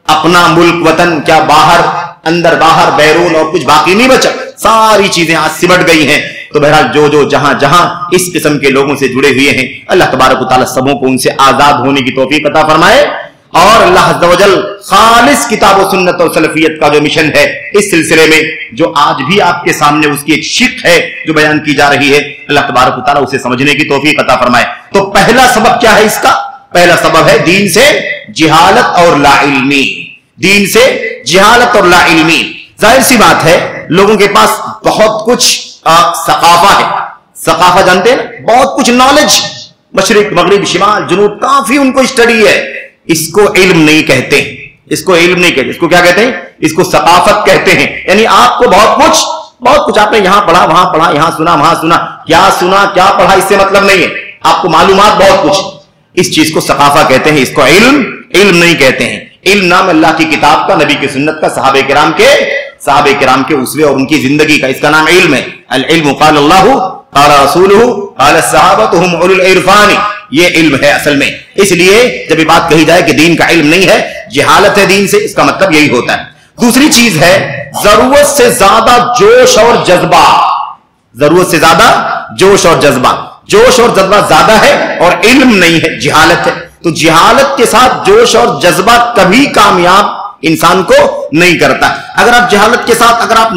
اپنا ملک وطن، کیا باہر، اندر باہر، بیرون، اور کچھ باقی نہیں بچا. ساری چیزیں آج سمٹ گئی ہیں. تو بہرحال جو جہاں اس قسم کے لوگوں سے جڑے ہوئے ہیں، اللہ تبارک و تعالیٰ سبوں کو ان سے آزاد ہونے کی توفیق عطا فرمائے. اور اللہ عز و جل خالص کتاب و سنت اور سلفیت کا جو مشن ہے اس سلسلے میں، جو آج بھی آپ کے سامنے اس کی ایک شق ہے جو بیان کی جا رہی ہے، اللہ تبارک و تعالیٰ اسے سمجھنے کی توفیق عطا فرمائے. تو پہلا سبب کیا ہے اس کا؟ پہلا سبب ہے دین سے جہالت اور لا علمی. دین سے جہالت اور لا علمی. ظاہر سی بات ہے لوگوں کے پاس بہت کچھ ثقافت ہے. ثقافت جانتے ہیں نا، بہت کچھ نالج، مشرق، مغرب، شمال، جنوب، کافی ان کو اسٹڈی ہے. اس کو علم نہیں کہتے، اس کو علم نہیں کہتے. اس کو کیا کہتے ہیں؟ اس کو ثقافت کہتے ہیں. یعنی آپ کو بہت کچھ آپ نے یہاں پڑھا، وہاں پڑھا، یہاں سنا، وہاں سنا، کیا پڑھا، اس سے مطلب نہیں ہے. آپ کو معلومات بہت کچھ. اس چیز کو ثقافت کہتے ہیں. اس کو علم نہیں کہتے ہیں. علم نام اللہ کی کتاب کا، نبی کی سنت کا، صحابہ کرام کے اسوے اور ان کی زندگی کا، اس کا نام علم ہے. العلم قال اللہ क़ाल रसूलुहु क़ाल अस्सहाबतु हुम उलुल इरफ़ान, ये इल्म है असल में। इसलिए जब ये बात कही जाए कि दीन का इल्म नहीं है, जहालत है दीन से, इसका मतलब यही होता है। दूसरी चीज है जरूरत से ज्यादा जोश और जज्बा। जरूरत से ज्यादा जोश और जज्बा, जोश और जज्बा ज्यादा है और इल्म नहीं है, जहालत है। तो जहालत के साथ जोश और जज्बा कभी कामयाब इंसान को नहीं करता। अगर आप जहालत के साथ, अगर आप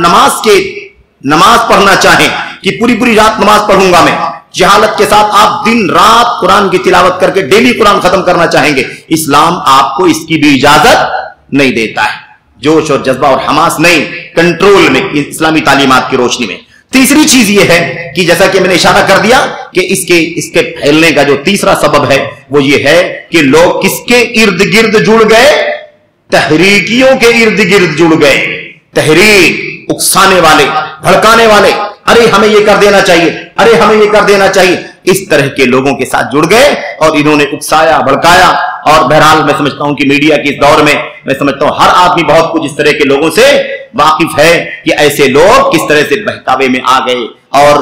नमाज पढ़ना चाहें कि पूरी पूरी रात नमाज पढ़ूंगा मैं, जहालत के साथ आप दिन रात कुरान की तिलावत करके डेली कुरान खत्म करना चाहेंगे, इस्लाम आपको इसकी भी इजाजत नहीं देता है। जोश और जज्बा और हमास नहीं, कंट्रोल में, इस्लामी तालीमात की रोशनी में। तीसरी चीज यह है कि जैसा कि मैंने इशारा कर दिया कि इसके फैलने का जो तीसरा सबब है वो ये है कि लोग किसके इर्द गिर्द जुड़ गए? तहरीकियों के इर्द गिर्द जुड़ गए। तहरीक, उकसाने वाले, भड़काने वाले, अरे हमें ये कर देना चाहिए, अरे हमें ये कर देना चाहिए, इस तरह के लोगों के साथ जुड़ गए और इन्होंने उकसाया, भड़काया। और बहरहाल मैं समझता हूं कि मीडिया के इस दौर में मैं समझता हूं हर आदमी बहुत कुछ इस तरह के लोगों से वाकिफ है कि ऐसे लोग किस तरह से बहकावे में आ गए और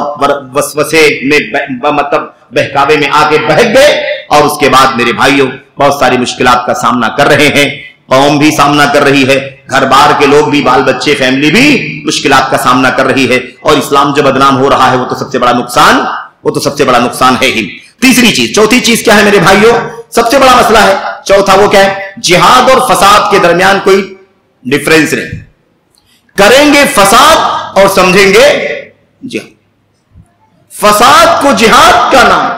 वसवसे में मतलब बहकावे में आके बहक गए। और उसके बाद मेरे भाइयों बहुत सारी मुश्किलात का सामना कर रहे हैं, कौम भी सामना कर रही है, घर बार के लोग भी, बाल बच्चे, फैमिली भी मुश्किलात का सामना कर रही है। और इस्लाम जो बदनाम हो रहा है वो तो सबसे बड़ा नुकसान है ही। तीसरी चीज, चौथी चीज क्या है मेरे भाइयों? सबसे बड़ा मसला है चौथा, वो क्या है? जिहाद और फसाद के दरमियान कोई डिफरेंस नहीं। करेंगे फसाद और समझेंगे जिहाद। फसाद को जिहाद का नाम,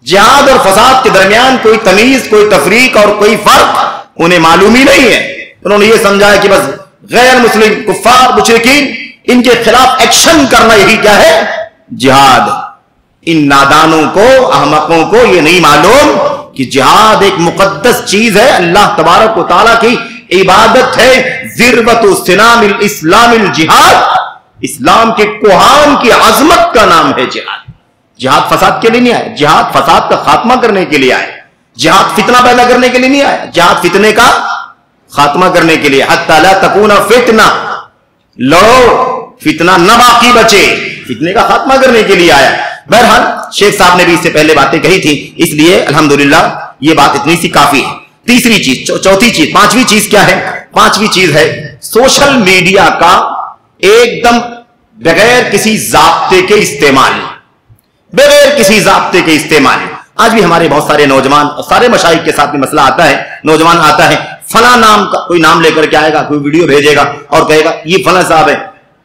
जिहाद और फसाद के दरमियान कोई तमीज, कोई तफरीक और कोई फर्क उन्हें मालूम ही नहीं है। उन्होंने ये समझा है कि बस गैर मुस्लिम, कुफ्फार, मुशरिकीन, इनके खिलाफ एक्शन करना यही क्या है? जिहाद। इन नादानों को, अहमकों को ये नहीं मालूम कि जिहाद एक मुकद्दस चीज है, अल्लाह तबारक व तआला की इबादत है। ज़िरवतु सिनामिल इस्लामिल जिहाद, इस्लाम के कोहान की अजमत का नाम है जिहाद। जिहाद फसाद के लिए नहीं आया, जिहाद फसाद का खात्मा करने के लिए आया। जिहाद फितना पैदा करने के लिए नहीं आया, जिहाद फितने का खात्मा करने के लिए। हत्ता ला तकूना फितना, लड़ो फितना न बाकी बचे, फितने का खात्मा करने के लिए आया। बहरहाल शेख साहब ने भी इससे पहले बातें कही थी, इसलिए अल्हम्दुलिल्लाह ये बात इतनी सी काफी है। तीसरी चीज, चौथी चीज, पांचवी चीज क्या है? पांचवी चीज है सोशल मीडिया का एकदम बगैर किसी जाब्ते के इस्तेमाल, बगैर किसी जाब्ते के इस्तेमाल। आज भी हमारे बहुत सारे नौजवान और सारे मशाइख के साथ में मसला आता है, नौजवान आता है, फला नाम का कोई नाम लेकर के आएगा, कोई वीडियो भेजेगा और कहेगा ये फला साहब है,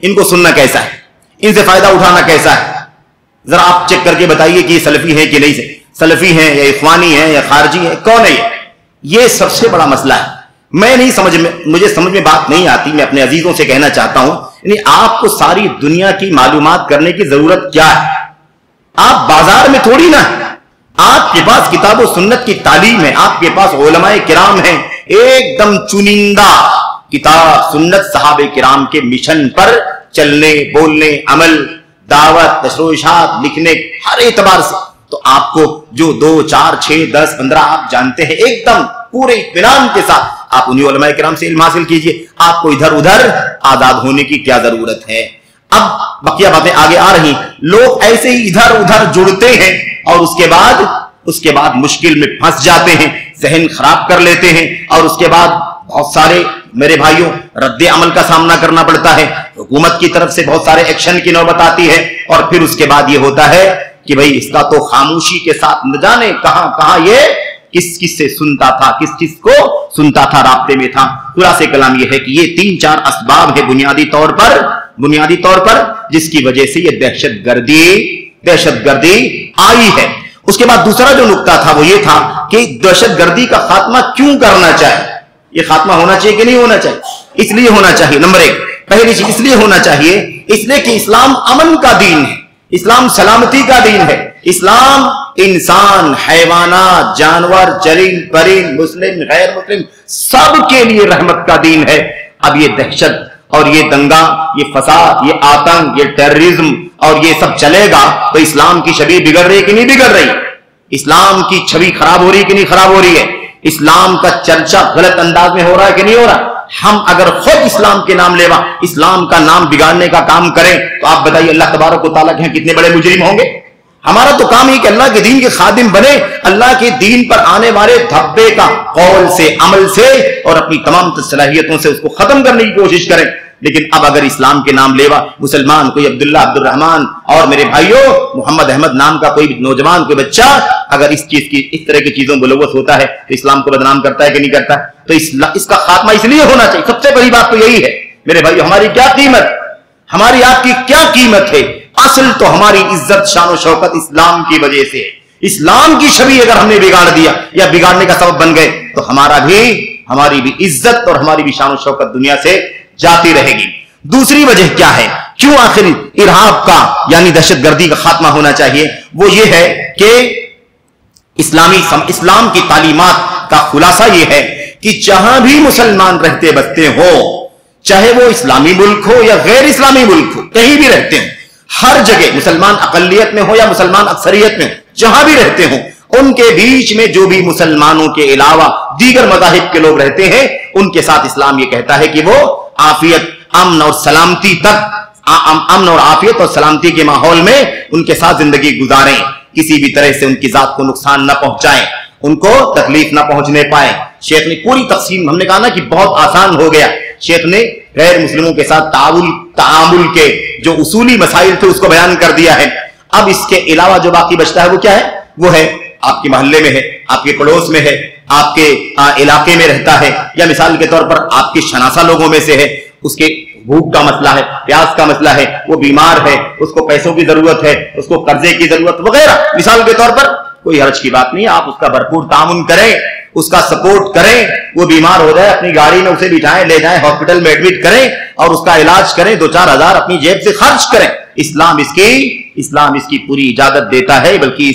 इनको सुनना कैसा है, इनसे फायदा उठाना कैसा है, जरा आप चेक करके बताइए कि ये सलफी है कि नहीं, सलफी है या इख्वानी है या खारजी है, कौन है ये सबसे बड़ा मसला है। मैं नहीं समझ में, मुझे समझ में बात नहीं आती। मैं अपने अजीजों से कहना चाहता हूं, यानी आपको सारी दुनिया की मालूमात करने की जरूरत क्या है? आप बाजार में थोड़ी ना, आपके पास किताब और सुन्नत की तालीम है, आपके पास उलमाए किराम हैं, एकदम चुनिंदा किताब सुन्नत सहाबे किराम के मिशन पर चलने, बोलने, अमल, दावत, तशरीहात लिखने, हर एतबार से। तो आपको जो 2, 4, 6, 10, 15 आप जानते हैं एकदम पूरे इत्मीनान के साथ, आप उन्हीं उलमाए किराम से इल्म हासिल कीजिए। आपको इधर उधर आजाद होने की क्या जरूरत है? अब बकिया बातें आगे आ रही, लोग ऐसे ही इधर उधर जुड़ते हैं और उसके बाद मुश्किल में फंस जाते हैं, जहन खराब कर लेते हैं और उसके बाद बहुत सारे मेरे भाइयों रद्दे अमल का सामना करना पड़ता है। हुकूमत की तरफ से बहुत सारे एक्शन की नौबत आती है और फिर उसके बाद ये होता है कि भाई इसका तो खामोशी के साथ न जाने कहां कहां ये किस किस से सुनता था, किस किस को सुनता था, राब्ते में था। खुलासे कलाम ये है कि ये 3-4 असबाब है बुनियादी तौर पर जिसकी वजह से ये दहशतगर्दी आई है। उसके बाद दूसरा जो नुक्ता था वो ये था कि दहशतगर्दी का खात्मा क्यों करना चाहिए? ये खात्मा होना चाहिए कि नहीं होना चाहिए? इसलिए होना चाहिए, नंबर 1 पहली चीज इसलिए होना चाहिए, इसलिए कि इस्लाम अमन का दीन है, इस्लाम सलामती का दीन है। इस्लाम इंसान, हैवानात, जानवर, चरिंद परिंद, मुस्लिम गैर मुस्लिम सबके लिए रहमत का दीन है। अब ये दहशत और ये दंगा, ये फसाद, ये आतंक, ये टेररिज्म और ये सब चलेगा तो इस्लाम की छवि बिगड़ रही है कि नहीं बिगड़ रही? इस्लाम की छवि खराब हो रही है कि नहीं खराब हो रही है? इस्लाम का चर्चा गलत अंदाज में हो रहा है कि नहीं हो रहा? हम अगर खुद इस्लाम के नाम लेवा इस्लाम का नाम बिगाड़ने का काम करें तो आप बताइए अल्लाह तबारक व तआला के कितने बड़े मुजरिम होंगे। हमारा तो काम ही कि अल्लाह के दीन के खादिम बने, अल्लाह के दीन पर आने वाले धब्बे का कौल से, अमल से और अपनी तमाम सलाहियतों से उसको खत्म करने की कोशिश करें। लेकिन अब अगर इस्लाम के नाम लेवा मुसलमान कोई अब्दुल्ला, अब्दुल रहमान और मेरे भाइयों मोहम्मद अहमद नाम का कोई नौजवान, कोई बच्चा अगर इस तरह की चीजों मुलव्वस होता है तो इस्लाम को बदनाम करता है कि नहीं करता? तो इसका खात्मा इसलिए होना चाहिए। सबसे बड़ी बात तो यही है मेरे भाइयों, हमारी क्या कीमत, हमारी आपकी क्या कीमत है? असल तो हमारी इज्जत, शान और शौकत इस्लाम की वजह से। इस्लाम की छवि अगर हमने बिगाड़ दिया या बिगाड़ने का सबब बन गए तो हमारी भी इज्जत और हमारी भी शान और शौकत दुनिया से जाती रहेगी। दूसरी वजह क्या है, क्यों आखिर इरहाब का यानी दहशतगर्दी का खात्मा होना चाहिए? वो ये है कि इस्लाम की तालीमात का खुलासा ये है कि जहां भी मुसलमान रहते बसते हो, चाहे वो इस्लामी मुल्क हो या गैर इस्लामी मुल्क हो, कहीं भी रहते हो, हर जगह मुसलमान अकलियत में हो या मुसलमान अक्सरियत में, जहां भी रहते हो, उनके बीच में जो भी मुसलमानों के अलावा दीगर मज़ाहिब के लोग रहते हैं उनके साथ इस्लाम ये कहता है कि वो आफियत, अमन और सलामती तक, अमन और आफियत और सलामती के माहौल में उनके साथ जिंदगी गुजारें, किसी भी तरह से उनकी जात को नुकसान न पहुंचाएं, उनको तकलीफ न पहुंचने पाए। शेख ने पूरी तकसीम, हमने कहा ना कि बहुत आसान हो गया, शेख ने गैर मुस्लिमों के साथ तामुल के जो उसूली मसाइल थे उसको बयान कर दिया है। अब इसके अलावा जो बाकी बचता है वो क्या है? वो है आपके मोहल्ले में है, आपके पड़ोस में है, आपके इलाके में रहता है, या मिसाल के तौर पर आपके शनासा लोगों में से है, उसके भूख का मसला है, प्यास का मसला है, वो बीमार है, उसको पैसों की जरूरत है, उसको कर्जे की जरूरत वगैरह, मिसाल के तौर पर कोई हर्ज की बात नहीं, आप उसका भरपूर तामुन करें, उसका सपोर्ट करें, वो बीमार हो जाए अपनी गाड़ी में उसे बिठाएं, ले जाएं, हॉस्पिटल में एडमिट करें और उसका इलाज करें, 2-4 हजार अपनी जेब से खर्च करें। इस्लाम इसकी पूरी इजाजत देता है, बल्कि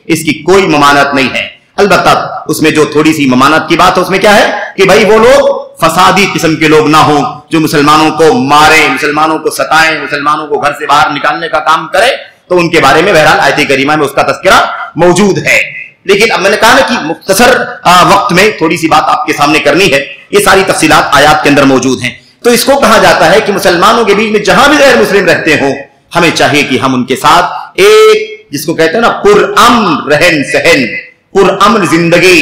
इसकी कोई ममानत नहीं है। अलबत्ता उसमें जो थोड़ी सी ममानत की बात है उसमें क्या है कि भाई वो लोग फसादी किस्म के लोग ना हो जो मुसलमानों को मारें, मुसलमानों को सताएं, मुसलमानों को घर से बाहर निकालने का काम करें, तो उनके बारे में बहरहाल आयत करीमा में उसका तज़किरा मौजूद है। लेकिन अब मैंने कहा ना कि मुख्तसर वक्त में थोड़ी सी बात आपके सामने करनी है, ये सारी तफसीलात आयात के अंदर मौजूद हैं। तो इसको कहा जाता है कि मुसलमानों के बीच में जहां भी गैर मुस्लिम रहते हो, हमें चाहिए कि हम उनके साथ एक, जिसको कहते हैं ना पुरअमन रहन सहन, पुरअमन जिंदगी,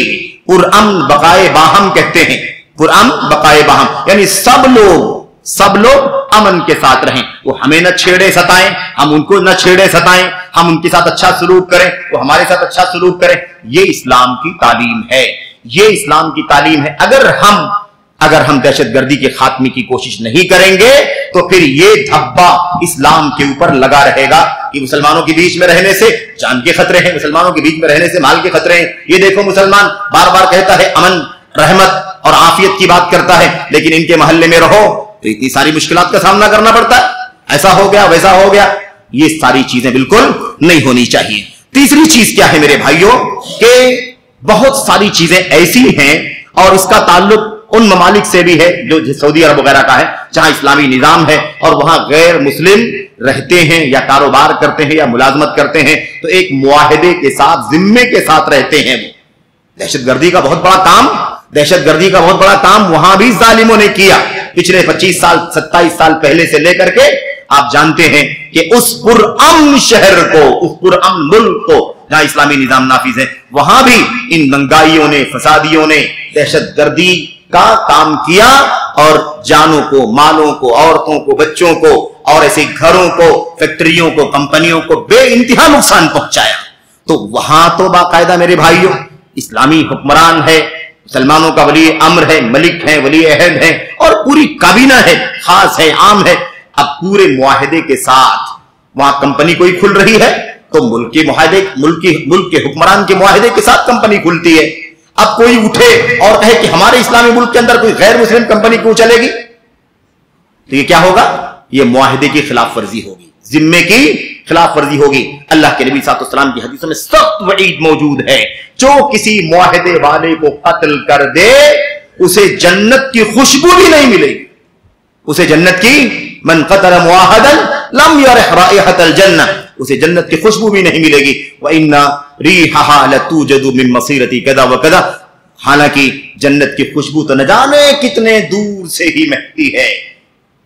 पुरअमन बकाए बाहम कहते हैं, पुरअमन बकाए बाहम, यानी सब लोग अमन के साथ रहें। वो हमें न छेड़े सताएं, हम उनको न छेड़े सताएं, हम उनके साथ अच्छा सलूक करें, वो हमारे साथ अच्छा सलूक करें। ये इस्लाम की तालीम है, ये इस्लाम की तालीम है। अगर हम दहशतगर्दी के खात्मे की कोशिश नहीं करेंगे तो फिर ये धब्बा इस्लाम के ऊपर लगा रहेगा कि मुसलमानों के बीच में रहने से जान के खतरे हैं, मुसलमानों के बीच में रहने से माल के खतरे हैं। ये देखो मुसलमान बार बार कहता है अमन, रहमत और आफियत की बात करता है, लेकिन इनके मोहल्ले में रहो तो इतनी सारी मुश्किलात का सामना करना पड़ता है, ऐसा हो गया वैसा हो गया। ये सारी चीजें बिल्कुल नहीं होनी चाहिए। तीसरी चीज क्या है मेरे भाइयों कि बहुत सारी चीजें ऐसी हैं और इसका ताल्लुक उन ममालिक से भी है जो सऊदी अरब वगैरह का है, जहां इस्लामी निजाम है और वहां गैर मुस्लिम रहते हैं या कारोबार करते हैं या मुलाजमत करते हैं, तो एक मुआहिदे के साथ, जिम्मे के साथ रहते हैं। दहशतगर्दी का बहुत बड़ा काम वहां भी जालिमों ने किया। पिछले 25 साल 27 साल पहले से लेकर के आप जानते हैं कि उस पुरअमन शहर को, उस पुरअमन मुल्क को जहां इस्लामी निजाम नाफिज है, वहां भी इन दंगाइयों ने, फसादियों ने दहशतगर्दी का काम किया और जानों को, मालों को, औरतों को, बच्चों को और ऐसे घरों को, फैक्ट्रियों को, कंपनियों को बेइंतहा नुकसान पहुंचाया। तो वहां तो बाकायदा मेरे भाइयों इस्लामी हुक्मरान है, मुसलमानों का वली अम्र है, मलिक है, वली अहद है और पूरी काबीना है, खास है, आम है। अब पूरे मुआहिदे के साथ वहां कंपनी कोई खुल रही है तो मुल्क के हुक्मरान के मुआहिदे के साथ कंपनी खुलती है। अब कोई उठे और कहे कि हमारे इस्लामी मुल्क के अंदर कोई गैर मुस्लिम कंपनी क्यों चलेगी, तो ये क्या होगा? ये मुआहिदे की खिलाफ वर्जी होगी, जिम्मे की खिलाफ वर्जी होगी। अल्लाह के नबी सल्लल्लाहु अलैहि वसल्लम की हदीसों में सख्त वईद मौजूद है, जो किसी मुआहिदे वाले को कत्ल कर दे उसे जन्नत की खुशबू भी नहीं मिलेगी, उसे जन्नत की, मन क़तल मुआहदन लम यरह राइहतल जन्नह, उसे जन्नत की खुशबू भी नहीं मिलेगी। व इन्ना रीहहा लतूजदु मिन मसीरति कदा व कदा, हालांकि जन्नत की खुशबू तो न जाने कितने दूर से ही महकती है,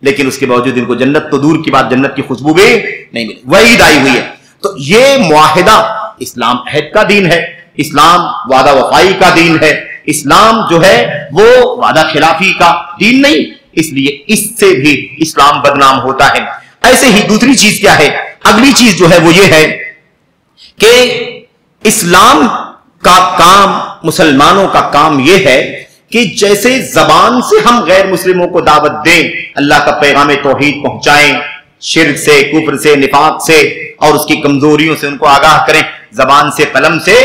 लेकिन उसके बावजूद इनको जन्नत तो दूर की बात, जन्नत की खुशबू भी नहीं मिली। वहीद आई हुई है। तो ये मुआहिदा, इस्लाम अहद का दीन है, इस्लाम वादा वफाई का दीन है, इस्लाम जो है वो वादा खिलाफी का दीन नहीं, इसलिए इससे भी इस्लाम बदनाम होता है। ऐसे ही दूसरी चीज क्या है, अगली चीज जो है वो ये है कि इस्लाम का काम, मुसलमानों का काम ये है कि जैसे जबान से हम गैर मुस्लिमों को दावत दें, अल्लाह का पैगाम तौहीद पहुंचाएं, शिर्क से, कुफ्र से, निफाक से और उसकी कमजोरियों से उनको आगाह करें, जबान से, कलम से,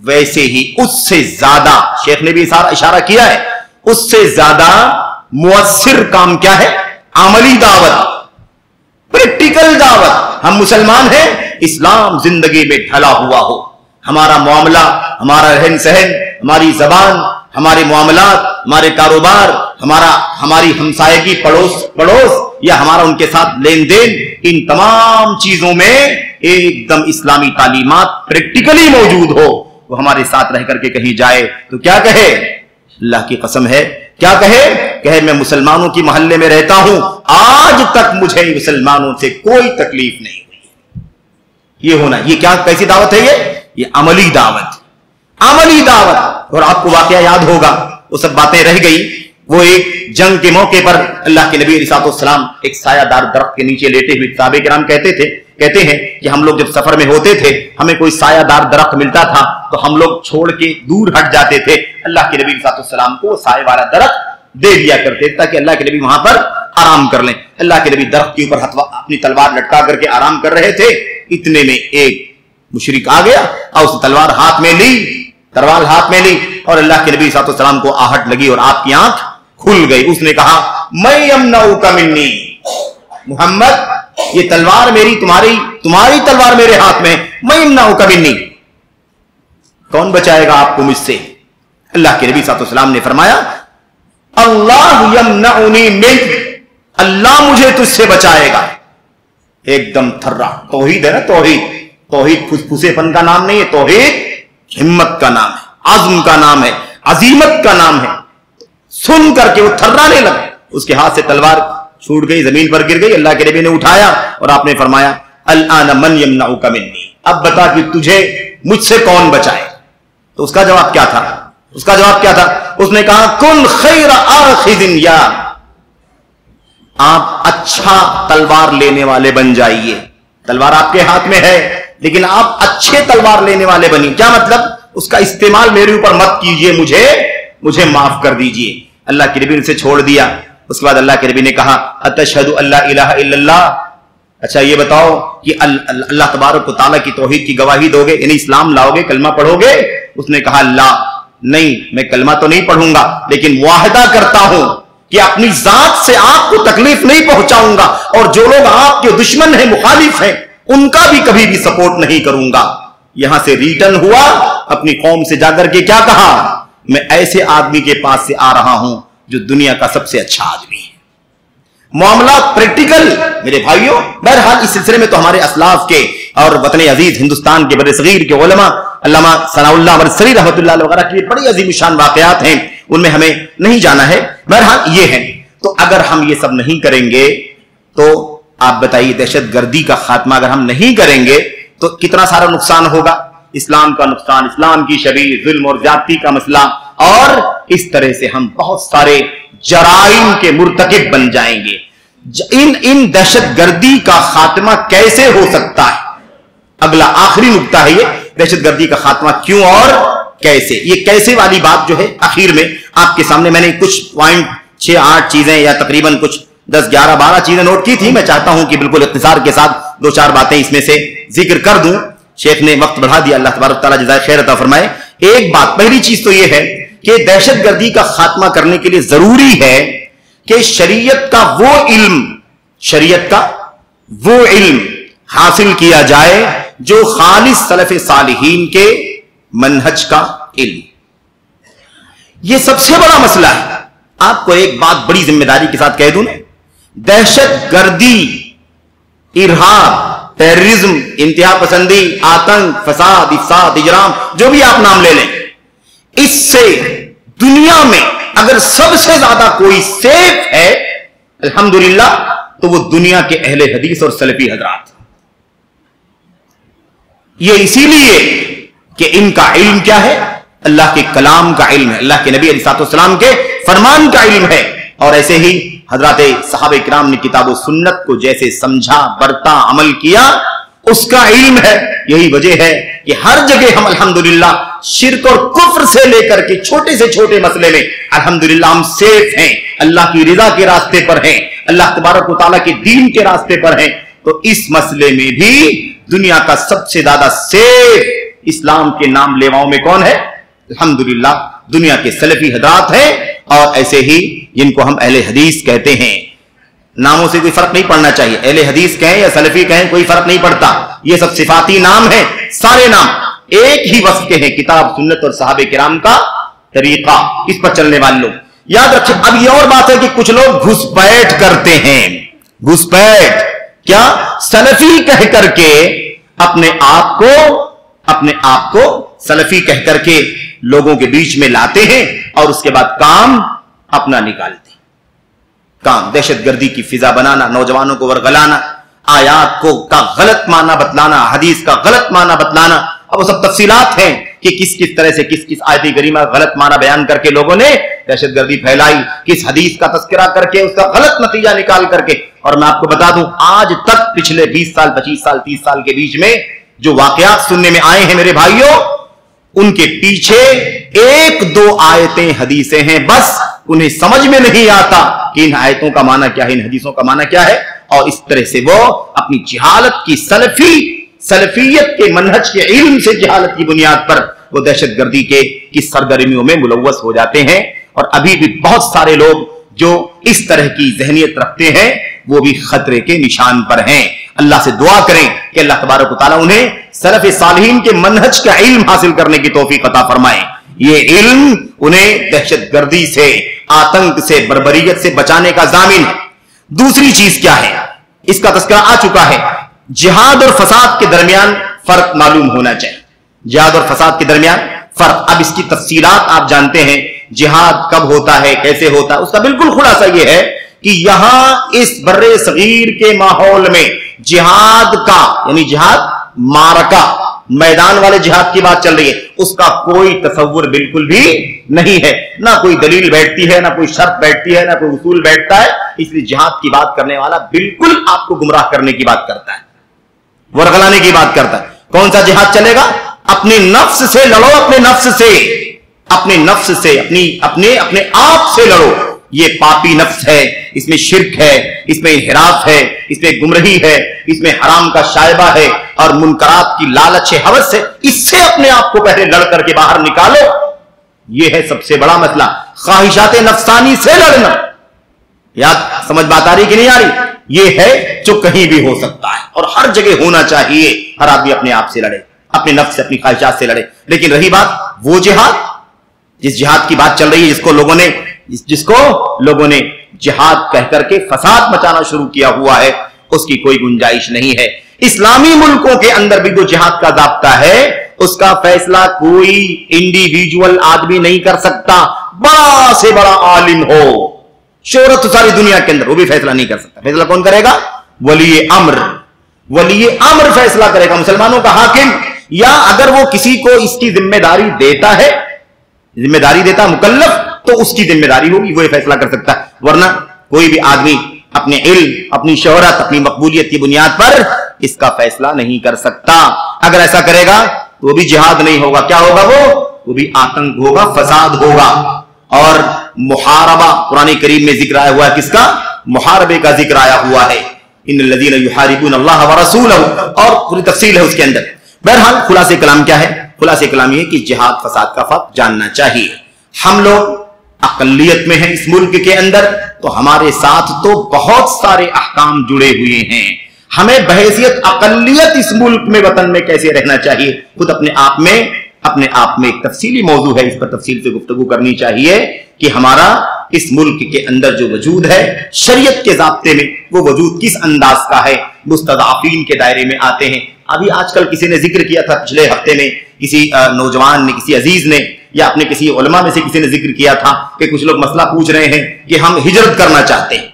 वैसे ही उससे ज्यादा, शेख ने भी इशारा किया है, उससे ज्यादा मुअस्सिर काम क्या है? अमली दावत, प्रैक्टिकल दावत। हम मुसलमान हैं, इस्लाम जिंदगी में ढला हुआ हो, हमारा मामला, हमारा रहन सहन, हमारी जबान, हमारे मामलात, हमारे कारोबार, हमारी हमसायगी, पड़ोस या हमारा उनके साथ लेन देन, इन तमाम चीजों में एकदम इस्लामी तालीमात प्रैक्टिकली मौजूद हो। वो हमारे साथ रह करके कहीं जाए तो क्या कहे? अल्लाह की कसम है, क्या कहे मैं मुसलमानों की मोहल्ले में रहता हूं, आज तक मुझे मुसलमानों से कोई तकलीफ नहीं हुई। ये होना, ये क्या, कैसी दावत है? ये अमली दावत, अमली दावत। और आपको वाकया याद होगा, वो सब बातें रह गई। वो एक जंग के मौके पर अल्लाह के नबी अलैहिस्सलाम एक सायादार दरख्त के नीचे लेटे हुए, साहबे किराम कहते हैं कि हम लोग जब सफर में होते थे, हमें कोई सायादार दरख्त मिलता था तो हम लोग छोड़ के दूर हट जाते थे, अल्लाह के नबी अलैहिस्सलाम को साए वाला दरख्त दे दिया करते ताकि अल्लाह के नबी वहां पर आराम कर लें। अल्लाह के नबी दरख्त के ऊपर अपनी तलवार लटका करके आराम कर रहे थे, इतने में एक मुशरिक आ गया और उसने तलवार हाथ में ली और अल्लाह के नबी सल्लल्लाहु को आहट लगी और आपकी आंख खुल गई। उसने कहा, मैं यमनऊका मिन्नी, मुहम्मद ये तलवार मेरी, तुम्हारी तलवार मेरे हाथ में, मैं यमनऊका मिन्नी, कौन बचाएगा आपको मुझसे? अल्लाह के नबी सल्लल्लाहु अलैहि वसल्लम ने फरमाया, अल्लाह यमनऊनी मिन्क, अल्लाह मुझे तुझसे बचाएगा। एकदम थर्रा, तौहीद है ना, तौहीद फुसफुसेपन का नाम नहीं है, तौहीद हिम्मत का नाम है, आज़म का नाम है, अजीमत का नाम है। सुन करके वो थर्राने लगा, उसके हाथ से तलवार छूट गई, जमीन पर गिर गई। अल्लाह के नबी ने उठाया और आपने फरमाया, अल-आन मन यमनऊका मिन्नी, अब बता कि तुझे मुझसे कौन बचाए? तो उसका जवाब क्या था? उसने कहा, कुन खैर आखिदिन, या आप अच्छा तलवार लेने वाले बन जाइए। तलवार आपके हाथ में है लेकिन आप अच्छे तलवार लेने वाले बनिए। क्या मतलब? उसका इस्तेमाल मेरे ऊपर मत कीजिए, मुझे माफ कर दीजिए। अल्लाह के नबी ने उसे छोड़ दिया। उसके बाद अल्लाह के नबी ने कहा, अतशहदु अल्ला इलाहा इल्लल्लाह, अच्छा ये बताओ कि अल्लाह तबारक व तआला की तौहीद की गवाही दोगे, यानी इस्लाम लाओगे, कलमा पढ़ोगे? उसने कहा, ला, नहीं, मैं कलमा तो नहीं पढ़ूंगा, लेकिन मुआहदा करता हूं कि अपनी जात से आपको तकलीफ नहीं पहुंचाऊंगा और जो लोग आपके दुश्मन हैं, मुखालिफ हैं, उनका भी कभी भी सपोर्ट नहीं करूंगा। यहां से रिटर्न हुआ, अपनी कौम से जाकर के क्या कहा, मैं ऐसे आदमी के पास से आ रहा हूं जो दुनिया का सबसे अच्छा आदमी है। मामला प्रैक्टिकल मेरे भाइयों। बहरहाल इस सिलसिले में तो हमारे असलाफ के और वतन अजीज हिंदुस्तान के बड़े सगीर के उलमा, अल्लामा सनाउल्लाह मरसरी रहमतुल्लाह अलैह वगैरह की बड़ी अजीम शान वाकयात हैं, उनमें हमें नहीं जाना है। बहरहाल ये है, तो अगर हम ये सब नहीं करेंगे तो आप बताइए, दहशतगर्दी का खात्मा अगर हम नहीं करेंगे तो कितना सारा नुकसान होगा। इस्लाम का नुकसान, इस्लाम की शरीर, जुल्म और ज्यादती का मसला, और इस तरह से हम बहुत सारे जराइम के मुर्तकिब बन जाएंगे। इन दहशतगर्दी का खात्मा कैसे हो सकता है? अगला आखिरी नुक्ता है ये, दहशतगर्दी का खात्मा क्यों और कैसे। ये कैसे वाली बात जो है आखिर में आपके सामने मैंने कुछ पॉइंट 6-8 चीजें या तकरीबन कुछ 10-11-12 चीजें नोट की थी। मैं चाहता हूं कि बिल्कुल इख्तिसार के साथ 2-4 बातें इसमें से जिक्र कर दूं। शेख ने वक्त बढ़ा दिया, अल्लाह तबारक तआला जज़ाए खैर अता फरमाए। एक बात, पहली चीज तो यह है कि दहशतगर्दी का खात्मा करने के लिए जरूरी है कि शरीयत का वो इल्म हासिल किया जाए जो खालिस सलफ़े सालिहीन के मनहज का इल्म। यह सबसे बड़ा मसला है। आपको एक बात बड़ी जिम्मेदारी के साथ कह दूं ना, दहशतगर्दी, इरहाब, टेररिज्म, इंतहा पसंदी, आतंक, फसाद, इफसाद, इजराम, जो भी आप नाम ले लें, इससे दुनिया में अगर सबसे ज्यादा कोई सेफ है अल्हम्दुलिल्लाह तो वो दुनिया के अहले हदीस और सलफी हजरात। ये इसीलिए कि इनका इल्म क्या है, अल्लाह के कलाम का इल्म है, अल्लाह के नबी अलैहिस्सलाम के फरमान का इल्म है। और ऐसे ही हजरत सहाबे किराम ने किताब व सुन्नत को जैसे समझा, बरता, अमल किया, उसका इल्म है। यही वजह है कि हर जगह हम अल्हम्दुलिल्लाह शिर्क और कुफ्र से लेकर के छोटे से छोटे मसले में अल्हम्दुलिल्लाह हम सेफ हैं, अल्लाह की रिजा के रास्ते पर हैं, अल्लाह तबारक व तआला के दीन के रास्ते पर हैं। तो इस मसले में भी दुनिया का सबसे ज्यादा सेफ इस्लाम के नाम लेवाओं में कौन है? अल्हम्दुलिल्लाह दुनिया के सलफी हजरात हैं। और ऐसे ही जिनको हम अहले हदीस कहते हैं, नामों से कोई फर्क नहीं पड़ना चाहिए, अहले हदीस कहें या सलफी कहें कोई फर्क नहीं पड़ता, ये सब सिफाती नाम है, सारे नाम एक ही वस्फ के हैं, किताब सुन्नत और सहाबे किराम का तरीका, इस पर चलने वाले लोग याद रखें। अब ये और बात है कि कुछ लोग घुसपैठ करते हैं, घुसपैठ क्या, सलफी कह करके अपने आप को सलफी कह करके लोगों के बीच में लाते हैं और उसके बाद काम अपना निकालते हैं। काम दहशतगर्दी की फिजा बनाना, नौजवानों को वरगलाना, आयात को का गलत माना बतलाना, हदीस का गलत माना बतलाना। अब वो सब तफसीलात हैं कि किस किस तरह से किस किस आयत करीमा गलत माना बयान करके लोगों ने दहशतगर्दी फैलाई, किस हदीस का तस्करा करके उसका गलत नतीजा निकाल करके। और मैं आपको बता दूं, आज तक पिछले 20 साल, 25 साल, 30 साल के बीच में जो वाकयात सुनने में आए हैं मेरे भाइयों, उनके पीछे एक दो आयतें हदीसें हैं, बस उन्हें समझ में नहीं आता कि इन आयतों का माना क्या है, इन हदीसों का माना क्या है। और इस तरह से वो अपनी जिहालत की सलफियत के मनहज के इल्म से जिहालत की बुनियाद पर वो दहशतगर्दी की सरगर्मियों में मुलव्वस हो जाते हैं। और अभी भी बहुत सारे लोग जो इस तरह की ज़हनियत रखते हैं वो भी खतरे के निशान पर हैं। अल्लाह से दुआ करें कि अल्लाह तबारक व तआला उन्हें सलफ सालिहीन के मनहज का इल्म हासिल करने की तौफीक अता फरमाए। ये इल्म उन्हें दहशतगर्दी से, आतंक से, बर्बरियत से बचाने का जामिन है। दूसरी चीज क्या है, इसका तस्करा आ चुका है, जिहाद और फसाद के दरमियान फर्क मालूम होना चाहिए। जिहाद और फसाद के दरमियान फर्क, अब इसकी तफसीलात आप जानते हैं, जिहाद कब होता है, कैसे होता है, उसका बिल्कुल खुलासा यह है कि यहां इस बर्रे सगीर के माहौल में जिहाद का, यानी जिहाद मारका, मैदान वाले जिहाद की बात चल रही है, उसका कोई तसव्वुर बिल्कुल भी नहीं है। ना कोई दलील बैठती है, ना कोई शर्त बैठती है, ना कोई उसूल बैठता है। इसलिए जिहाद की बात करने वाला बिल्कुल आपको गुमराह करने की बात करता है, वरगलाने की बात करता है। कौन सा जिहाद चलेगा? अपने नफ्स से लड़ो, अपने नफ्स से, अपने नफ्स से, अपने आप से लड़ो। ये पापी नफ्स है, इसमें शिर्क है, इसमें इन्हिराफ है, इसमें गुमराही है, इसमें हराम का शायबा है और मुनकरात की लालच है, हवस है। इससे अपने आप को पहले लड़ करके बाहर निकालो। यह है सबसे बड़ा मसला, ख्वाहिशात नफ्सानी से लड़ना। याद समझ बात आ रही कि नहीं आ रही? यह है जो कहीं भी हो सकता है और हर जगह होना चाहिए। हर आदमी अपने आप से लड़े, अपने नफ्स से, अपनी ख्वाहिशात से लड़े। लेकिन रही बात वो जिहाद, जिस जिहाद की बात चल रही है, जिसको लोगों ने जिहाद कहकर के फसाद मचाना शुरू किया हुआ है, उसकी कोई गुंजाइश नहीं है। इस्लामी मुल्कों के अंदर भी जो जिहाद का ज़ाब्ता है, उसका फैसला कोई इंडिविजुअल आदमी नहीं कर सकता। बड़ा से बड़ा आलिम हो, शोहरत सारी दुनिया के अंदर, वो भी फैसला नहीं कर सकता। फैसला कौन करेगा? वली अम्र फैसला करेगा, मुसलमानों का हाकिम। या अगर वो किसी को इसकी जिम्मेदारी देता मुकल्लफ, तो उसकी जिम्मेदारी होगी, वो ये फैसला कर सकता है। वरना कोई भी आदमी अपने इल्म, अपनी शोहरत, अपनी मकबूलियत की बुनियाद पर इसका फैसला नहीं कर सकता। अगर ऐसा करेगा तो वो भी जिहाद नहीं होगा। क्या होगा? वो भी आतंक होगा, फसाद होगा। और मुहारबा कुरान करीम में जिक्र आया हुआ है, किसका? मुहारबे का जिक्र आया हुआ है, इन्नल्लज़ीना युहारिबून अल्लाह व रसूलहू, और पूरी तफसील है उसके अंदर। बहरहाल खुलासे कलाम क्या है? खुलासे कलाम ये कि जिहाद फसाद का फर्क जानना चाहिए। हम लोग अकलियत में हैं इस मुल्क के अंदर, तो हमारे साथ तो बहुत सारे अहकाम जुड़े हुए हैं। हमें बहैसियत अकलियत इस मुल्क में, वतन में कैसे रहना चाहिए, खुद अपने आप में एक तफसीली मौजू है, इस पर तफसील से गुफ्तगू करनी चाहिए कि हमारा इस मुल्क के अंदर जो वजूद है शरीयत के ज़ाब्ते में, वो वजूद किस अंदाज का है। मुस्तज़अफ़ीन के दायरे में आते हैं। अभी आजकल किसी ने जिक्र किया था, पिछले हफ्ते में किसी नौजवान ने, किसी अजीज ने या अपने किसी उलमा में से किसी ने जिक्र किया था कि कुछ लोग मसला पूछ रहे हैं कि हम हिजरत करना चाहते हैं,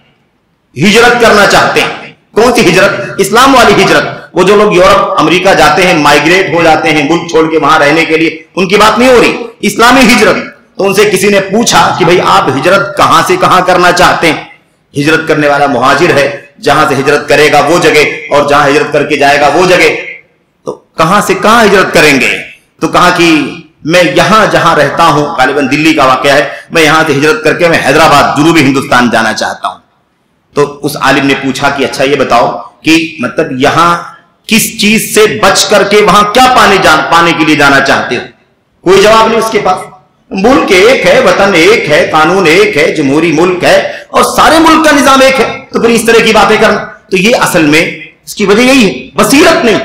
हिजरत करना चाहते हैं। कौन सी हिजरत? इस्लाम वाली हिजरत। वो जो लोग यूरोप अमेरिका जाते हैं, माइग्रेट हो जाते हैं मुल्क छोड़ के वहां रहने के लिए, उनकी बात नहीं हो रही, इस्लामी हिजरत। तो उनसे किसी ने पूछा कि भाई आप हिजरत कहां से कहां करना चाहते हैं? हिजरत करने वाला मुहाजिर है, जहां से हिजरत करेगा वो जगह, और जहां हिजरत करके जाएगा वो जगह। तो कहां से कहां हिजरत करेंगे? तो कहा कि मैं यहां जहां रहता हूं, गालिबन दिल्ली का वाकया है, मैं यहां से हिजरत करके मैं हैदराबाद जुनूबी हिंदुस्तान जाना चाहता हूं। तो उस आलिम ने पूछा कि अच्छा ये बताओ कि मतलब यहां किस चीज से बच करके वहां क्या पाने के लिए जाना चाहते हो? कोई जवाब नहीं उसके पास। मुल्क एक है, वतन एक है, कानून एक है, जमहूरी मुल्क है और सारे मुल्क का निजाम एक है, तो फिर इस तरह की बातें करना। तो ये असल में इसकी वजह यही है, बसीरत नहीं,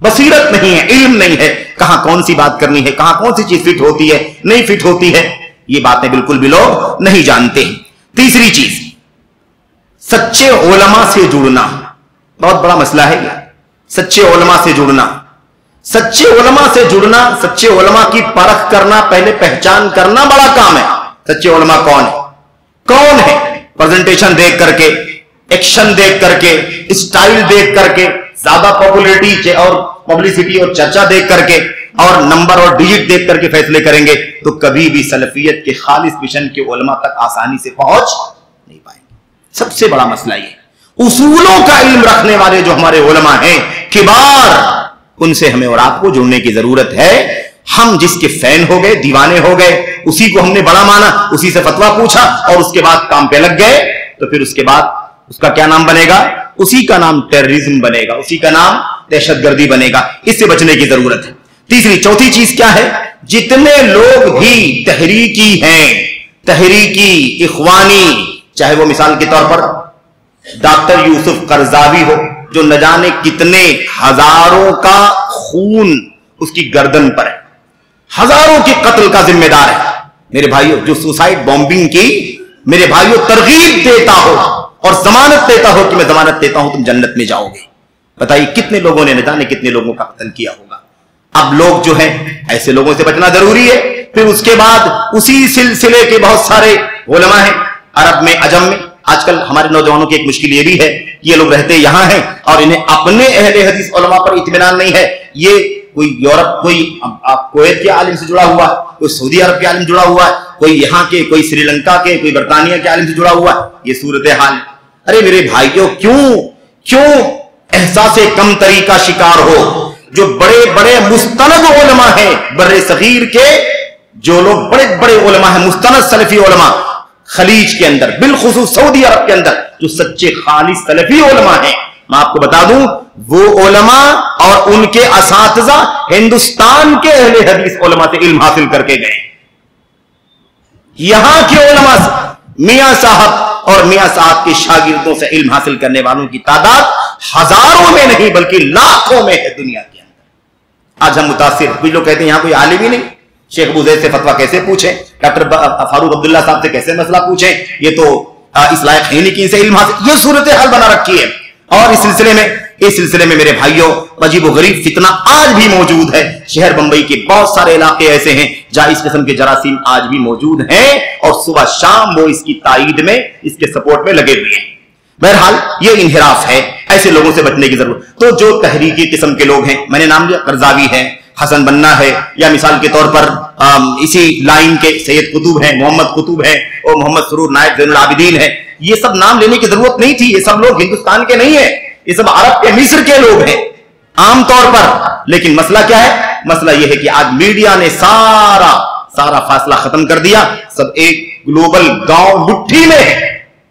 बसीरत नहीं है, इल्म नहीं है, कहां कौन सी बात करनी है, कहां कौन सी चीज फिट होती है, नहीं फिट होती है, ये बातें बिल्कुल भी लोग नहीं जानते। तीसरी चीज, सच्चे उलमा से जुड़ना, बहुत बड़ा मसला है ये। सच्चे उलमा से जुड़ना, सच्चे उलमा से जुड़ना, सच्चे उलमा की परख करना, पहले पहचान करना बड़ा काम है। सच्चे उलमा कौन है? कौन है? प्रेजेंटेशन देख करके, एक्शन देख करके, स्टाइल देख करके, ज्यादा पॉपुलैरिटी और पब्लिसिटी और चर्चा देख करके और नंबर और डिजिट देख करके फैसले करेंगे तो कभी भी सलफियत के खालिस मिशन के उलमा तक आसानी से पहुंच नहीं पाएंगे। सबसे बड़ा मसला ये, उसूलों का इल्म रखने वाले जो हमारे उलमा हैं किबार, उनसे हमें और आपको जुड़ने की जरूरत है। हम जिसके फैन हो गए, दीवाने हो गए, उसी को हमने बड़ा माना, उसी से फतवा पूछा और उसके बाद काम पे लग गए, तो फिर उसके बाद उसका क्या नाम बनेगा? उसी का नाम टेररिज्म बनेगा, उसी का नाम दहशतगर्दी बनेगा। इससे बचने की जरूरत है। तीसरी, चौथी चीज क्या है? जितने लोग भी तहरीकी हैं, तहरीकी, इखवानी, चाहे वो मिसाल के तौर पर डॉक्टर यूसुफ करजावी हो, जो न जाने कितने हजारों का खून उसकी गर्दन पर है, हजारों के कत्ल का जिम्मेदार है। मेरे भाइयों, जो सुसाइड बॉम्बिंग की, मेरे भाइयों, तरगीब देता हो और जमानत देता हो कि मैं जमानत देता हूं तुम जन्नत में जाओगे, बताइए कितने लोगों ने, न जाने कितने लोगों का कत्ल किया होगा। अब लोग जो हैं, ऐसे लोगों से बचना जरूरी है। फिर उसके बाद उसी सिलसिले के बहुत सारे उलमा हैं अरब में, अजम में। आजकल हमारे नौजवानों की एक मुश्किल ये भी है, ये लोग रहते यहां हैं और इन्हें अपने अहले हदीस उलमा पर इत्मीनान नहीं है। ये कोई यूरोप, कोई कुवैत के आलिम से जुड़ा हुआ, कोई सऊदी अरब के आलिम जुड़ा हुआ है, कोई यहाँ के, कोई श्रीलंका के, कोई बरतानिया के आलिम से जुड़ा हुआ है। ये सूरत हाल। अरे मेरे भाइयों, क्यों एहसास कम तरी का शिकार हो? जो बड़े बड़े मुस्तनद उलमा हैं बर्रे सगीर के, जो लोग बड़े बड़े उलमा हैं, मुस्तनद सलफी उलमा खलीज के अंदर, बिलखुसूस सऊदी अरब के अंदर, जो सच्चे खालिस सलफी उलमा हैं, मैं आपको बता दूं, वो उलमा और उनके असातिज़ा हिंदुस्तान के अहले हदीस उलमा से इल्म हासिल करके गए। यहां के उलमा से, मियां साहब और मियां साहब के शागिर्दों से इल्म हासिल करने वालों की तादाद हजारों में नहीं बल्कि लाखों में है दुनिया के अंदर। आज हम मुतासिर, कुछ लोग कहते हैं यहां कोई आलिम ही नहीं, शेख अबू ज़ैद से फतवा कैसे पूछें, डॉक्टर फारूक अब्दुल्ला साहब से कैसे मसला पूछें, ये तो इस लायक है नहीं कि इनसे इल्म हासिल। ये सूरत हाल बना रखी है। और इस सिलसिले में मेरे भाइयों, अजीब व गरीब फितना आज भी मौजूद है। शहर बंबई के बहुत सारे इलाके ऐसे हैं जहां इस किस्म के जरासीम आज भी मौजूद हैं और सुबह शाम वो इसकी ताईद में, इसके सपोर्ट में लगे हुए हैं। बहरहाल ये इन्हिराफ है, ऐसे लोगों से बचने की जरूरत। तो जो तहरीकी किस्म के लोग हैं, मैंने नाम लिया, करजावी है, हसन बन्ना है, या मिसाल के तौर पर इसी लाइन के सैयद कुतुब हैं, मोहम्मद कुतुब है और मोहम्मद सरूर नायक ज़ैनुल आबिदीन है। ये सब नाम लेने की जरूरत नहीं थी। ये सब लोग हिंदुस्तान के नहीं है, ये सब अरब के, मिस्र के लोग हैं आमतौर पर। लेकिन मसला क्या है? मसला यह है कि आज मीडिया ने सारा फासला खत्म कर दिया। सब एक ग्लोबल गांव मुट्ठी में है,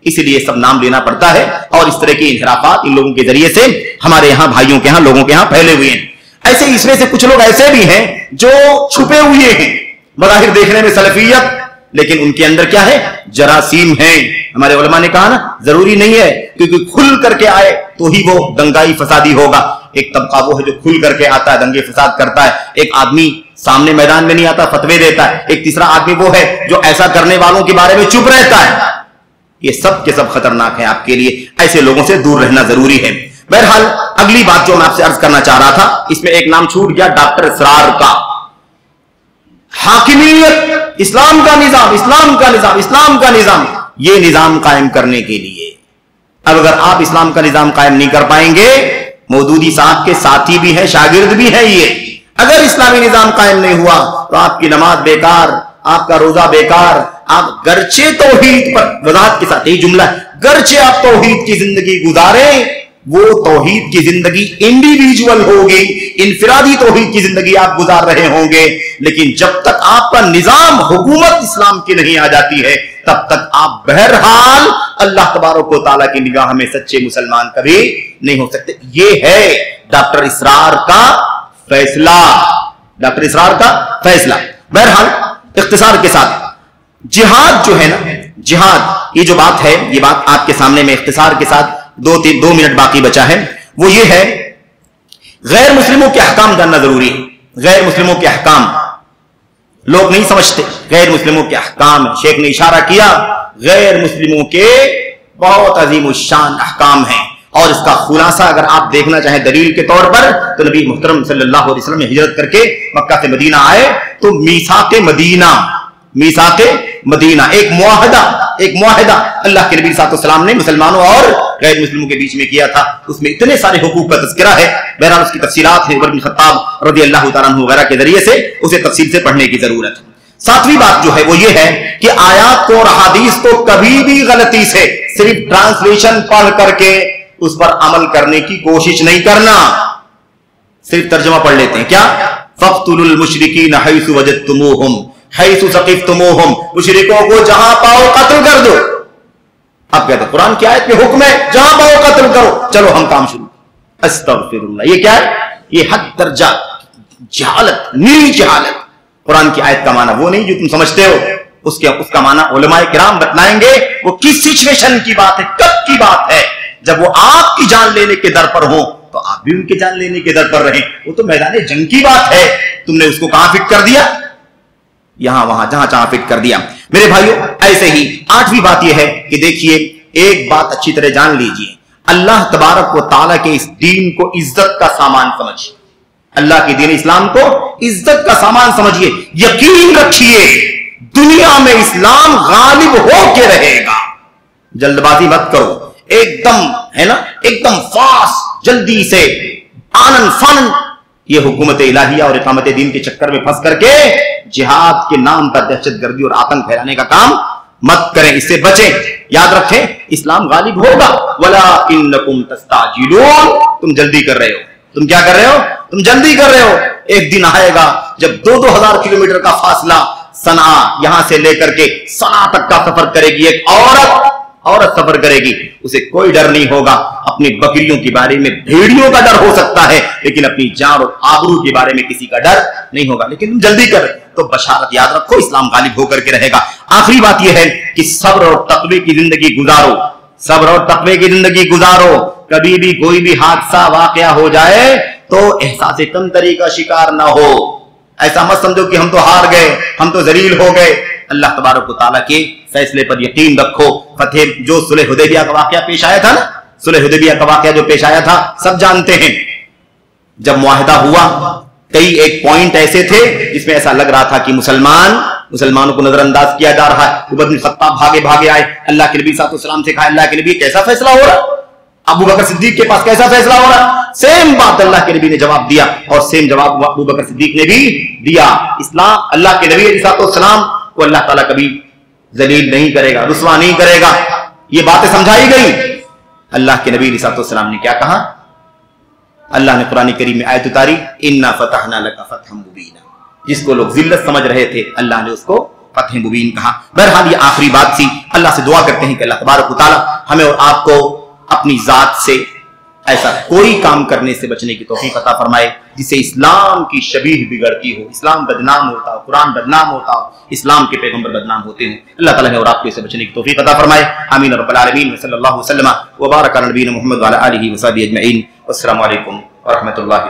इसलिए सब नाम लेना पड़ता है। और इस तरह के इंहिराफात इन लोगों के जरिए से हमारे यहां भाइयों के यहां, लोगों के यहां फैले हुए हैं। ऐसे इसमें से कुछ लोग ऐसे भी हैं जो छुपे हुए हैं, बज़ाहिर देखने में सलफियत, लेकिन उनके अंदर क्या है? जरासीम है। हमारे उलमा ने कहा ना, जरूरी नहीं है क्योंकि खुल करके आए तो ही वो दंगाई फसादी होगा। एक तबका वो है जो खुल करके आता है, दंगे फसाद करता है। एक आदमी सामने मैदान में नहीं आता, फतवे देता है। एक तीसरा आदमी वो है जो ऐसा करने वालों के बारे में चुप रहता है। ये सब के सब खतरनाक है आपके लिए, ऐसे लोगों से दूर रहना जरूरी है। बहरहाल अगली बात जो मैं आपसे अर्ज करना चाह रहा था, इसमें एक नाम छूट गया, डॉक्टर इसरार का। हाकिमियत, इस्लाम का निजाम, इस्लाम का निजाम, इस्लाम का निजाम, ये निजाम कायम करने के लिए। अब अगर आप इस्लाम का निजाम कायम नहीं कर पाएंगे, मौदूदी साहब के साथी भी है, शागिर्द भी है ये, अगर इस्लामी निजाम कायम नहीं हुआ तो आपकी नमाज बेकार, आपका रोजा बेकार, आप गर्चे तौहीद पर वजाहत के साथ यही जुमला है, गर्चे आप तौहीद की जिंदगी गुजारें, वो तौहीद की जिंदगी इंडिविजुअल होगी, इनफिरादी तौहीद की जिंदगी आप गुजार रहे होंगे, लेकिन जब तक आपका निजाम हुकूमत इस्लाम की नहीं आ जाती है तब तक आप बहरहाल अल्लाह तबारक व तआला की निगाह में सच्चे मुसलमान कभी नहीं हो सकते। ये है डॉक्टर इसरार का फैसला, डॉक्टर इसरार का फैसला। बहरहाल इख्तिसार के साथ जिहाद जो है ना, जिहाद, ये जो बात है, ये बात आपके सामने में इख्तिसार के साथ 2 मिनट बाकी बचा है, वो ये है, गैर मुस्लिमों के अहकाम जानना जरूरी है। गैर मुस्लिमों के अहकाम लोग नहीं समझते, गैर मुस्लिमों के अहकाम, शेख ने इशारा किया, गैर मुस्लिमों के बहुत अजीम शान अहकाम हैं, और इसका खुलासा अगर आप देखना चाहें दलील के तौर पर, तो नबी मुहतरम सल्लल्लाहु अलैहि वसल्लम हिजरत करके मक्का से मदीना आए तो मीसाके मदीना, मीसाके मदीना, एक मुआहदा अल्लाह के नबी सल्लल्लाहु ने मुसलमानों और गैर मुस्लिमों के बीच में किया था। उसमें इतने सारे हुकूक का तज़किरा है, बहरहाल उसकी तफसीलात है, उमर बिन खत्ताब रज़ियल्लाहु तआला अन्हु वगैरह के जरिए से उसे तफसील से पढ़ने की जरूरत है। सातवीं बात जो है वो ये है कि आयात को और हदीस को कभी भी गलती से सिर्फ ट्रांसलेशन पढ़ करके उस पर अमल करने की कोशिश नहीं करना। सिर्फ तर्जुमा पढ़ लेते हैं, क्या, फ़क़्तुलुल मुशरिकीन हैसु वजदतुमूहुम हैसु सक़िफ़्तुमूहुम, मुशरिकों को जहां पाओ कत्ल कर दो। अब कहते हैं कुरान की आयत में हुक्म है जहां पाओ कत्ल करो, चलो हम काम शुरू। अस्तग़फिरुल्लाह, ये क्या है, ये हद दर्जा जहालत, नीच जहालत। कुरान की आयत का माना वो नहीं जो तुम समझते हो, उसका माना उलमाए किराम बतलाएंगे। वो किस सिचुएशन की बात है, कब की बात है, जब वो आपकी जान लेने के दर पर हो तो आप भी उनके जान लेने के दर पर रहें। वो तो मैदान जंग की बात है, तुमने उसको कहां फिट कर दिया, यहां वहां जहां फिट कर दिया। मेरे भाइयों, ऐसे ही आठवीं बात यह है कि देखिए, एक बात अच्छी तरह जान लीजिए, अल्लाह तबारक व तआला के इस दीन को इज्जत का सामान समझिए, अल्लाह के दीन इस्लाम को इज्जत का सामान समझिए। यकीन रखिए दुनिया में इस्लाम गालिब होके रहेगा। जल्दबाजी मत करो, एकदम है ना, एकदम फास्ट, जल्दी से आनन फानन ये हुकूमत इलाहिया और इकामत दीन के चक्कर में फंस करके जिहाद के नाम पर दहशतगर्दी और आतंक फैलाने का काम मत करें, इससे बचें। याद रखें, इस्लाम गालिब होगा। वलाकिन्नकुम तस्ताजिलून, तुम जल्दी कर रहे हो। तुम क्या कर रहे हो, तुम जल्दी कर रहे हो। एक दिन आएगा जब 2-2 हजार किलोमीटर का फासला सना, यहां से लेकर के सना तक का सफर करेगी एक औरत सफर करेगी, उसे कोई डर नहीं होगा। अपनी बकरियों के बारे में भेड़ियों का डर हो सकता है, लेकिन अपनी जान और आबरू के बारे में किसी का डर नहीं होगा। लेकिन तुम जल्दी कर, तो बशारत याद रखो, इस्लाम गालिब होकर के रहेगा। आखिरी बात यह है कि सब्र और तक़वे की जिंदगी गुजारो, सब्र और तक़वे की जिंदगी गुजारो। कभी भी कोई भी हादसा वाकया हो जाए तो एहसास कमतरी का शिकार ना हो। ऐसा मत समझो कि हम तो हार गए, हम तो जलील हो गए। अल्लाह तबारक व तआला के फैसले पर यकीन रखो। फतेह जो सुलह हुदैबिया का वाकया पेश आया था ना, सुलह हुदैबिया का वाकया जो पेश आया था सब जानते हैं। जब मुआहदा हुआ, कई एक पॉइंट ऐसे थे जिसमें ऐसा लग रहा था कि मुसलमानों को नजरअंदाज किया जा रहा है। उमर बिन खत्ताब भागे भागे आए, अल्लाह के नबी सल्लल्लाहु अलैहि वसल्लम से कहा, अल्लाह के नबी कैसा फैसला हो रहा, अबू बकर सिद्दीक के पास कैसा फैसला हो रहा। सेम बात अल्लाह के नबी ने जवाब दिया और सेम जवाब अबू बकर सिद्दीक ने भी दिया। इस्लाम, अल्लाह के नबी अलैहि सलाम को अल्लाह ताला कभी जलील नहीं करेगा, रुसवा नहीं करेगा। ये बातें समझाई गई। अल्लाह के नबी अलैहि सलाम ने क्या कहा, अल्लाह ने कुरान करीम में आयत उतारी, इन्ना फतहना लका फतहम मुबीना। जिसको लोग जिल्लत समझ रहे थे, अल्लाह ने उसको फतह मुबीन कहा। बहरहाल ये आखिरी बात थी। अल्लाह से दुआ करते हैं कि अल्लाह तबारक व तआला हमें और आपको अपनी जात से ऐसा कोई काम करने से बचने की तौफीक अता फरमाए जिससे इस्लाम की शबीह बिगड़ती हो, इस्लाम बदनाम होता हो, कुरान बदनाम होता हो, इस्लाम के पैगंबर बदनाम होते हो। अल्लाह ताला हमें और आपको इससे बचने की तौफीक अता फरमाए। आमीन रब्बल आलमीन। सल्लल्लाहु अलैहि वसल्लम व बारक अला नबीना मुहम्मद व अला आलिहि व सहबिहि अजमईन। अस्सलामु अलैकुम व रहमतुल्लाहि।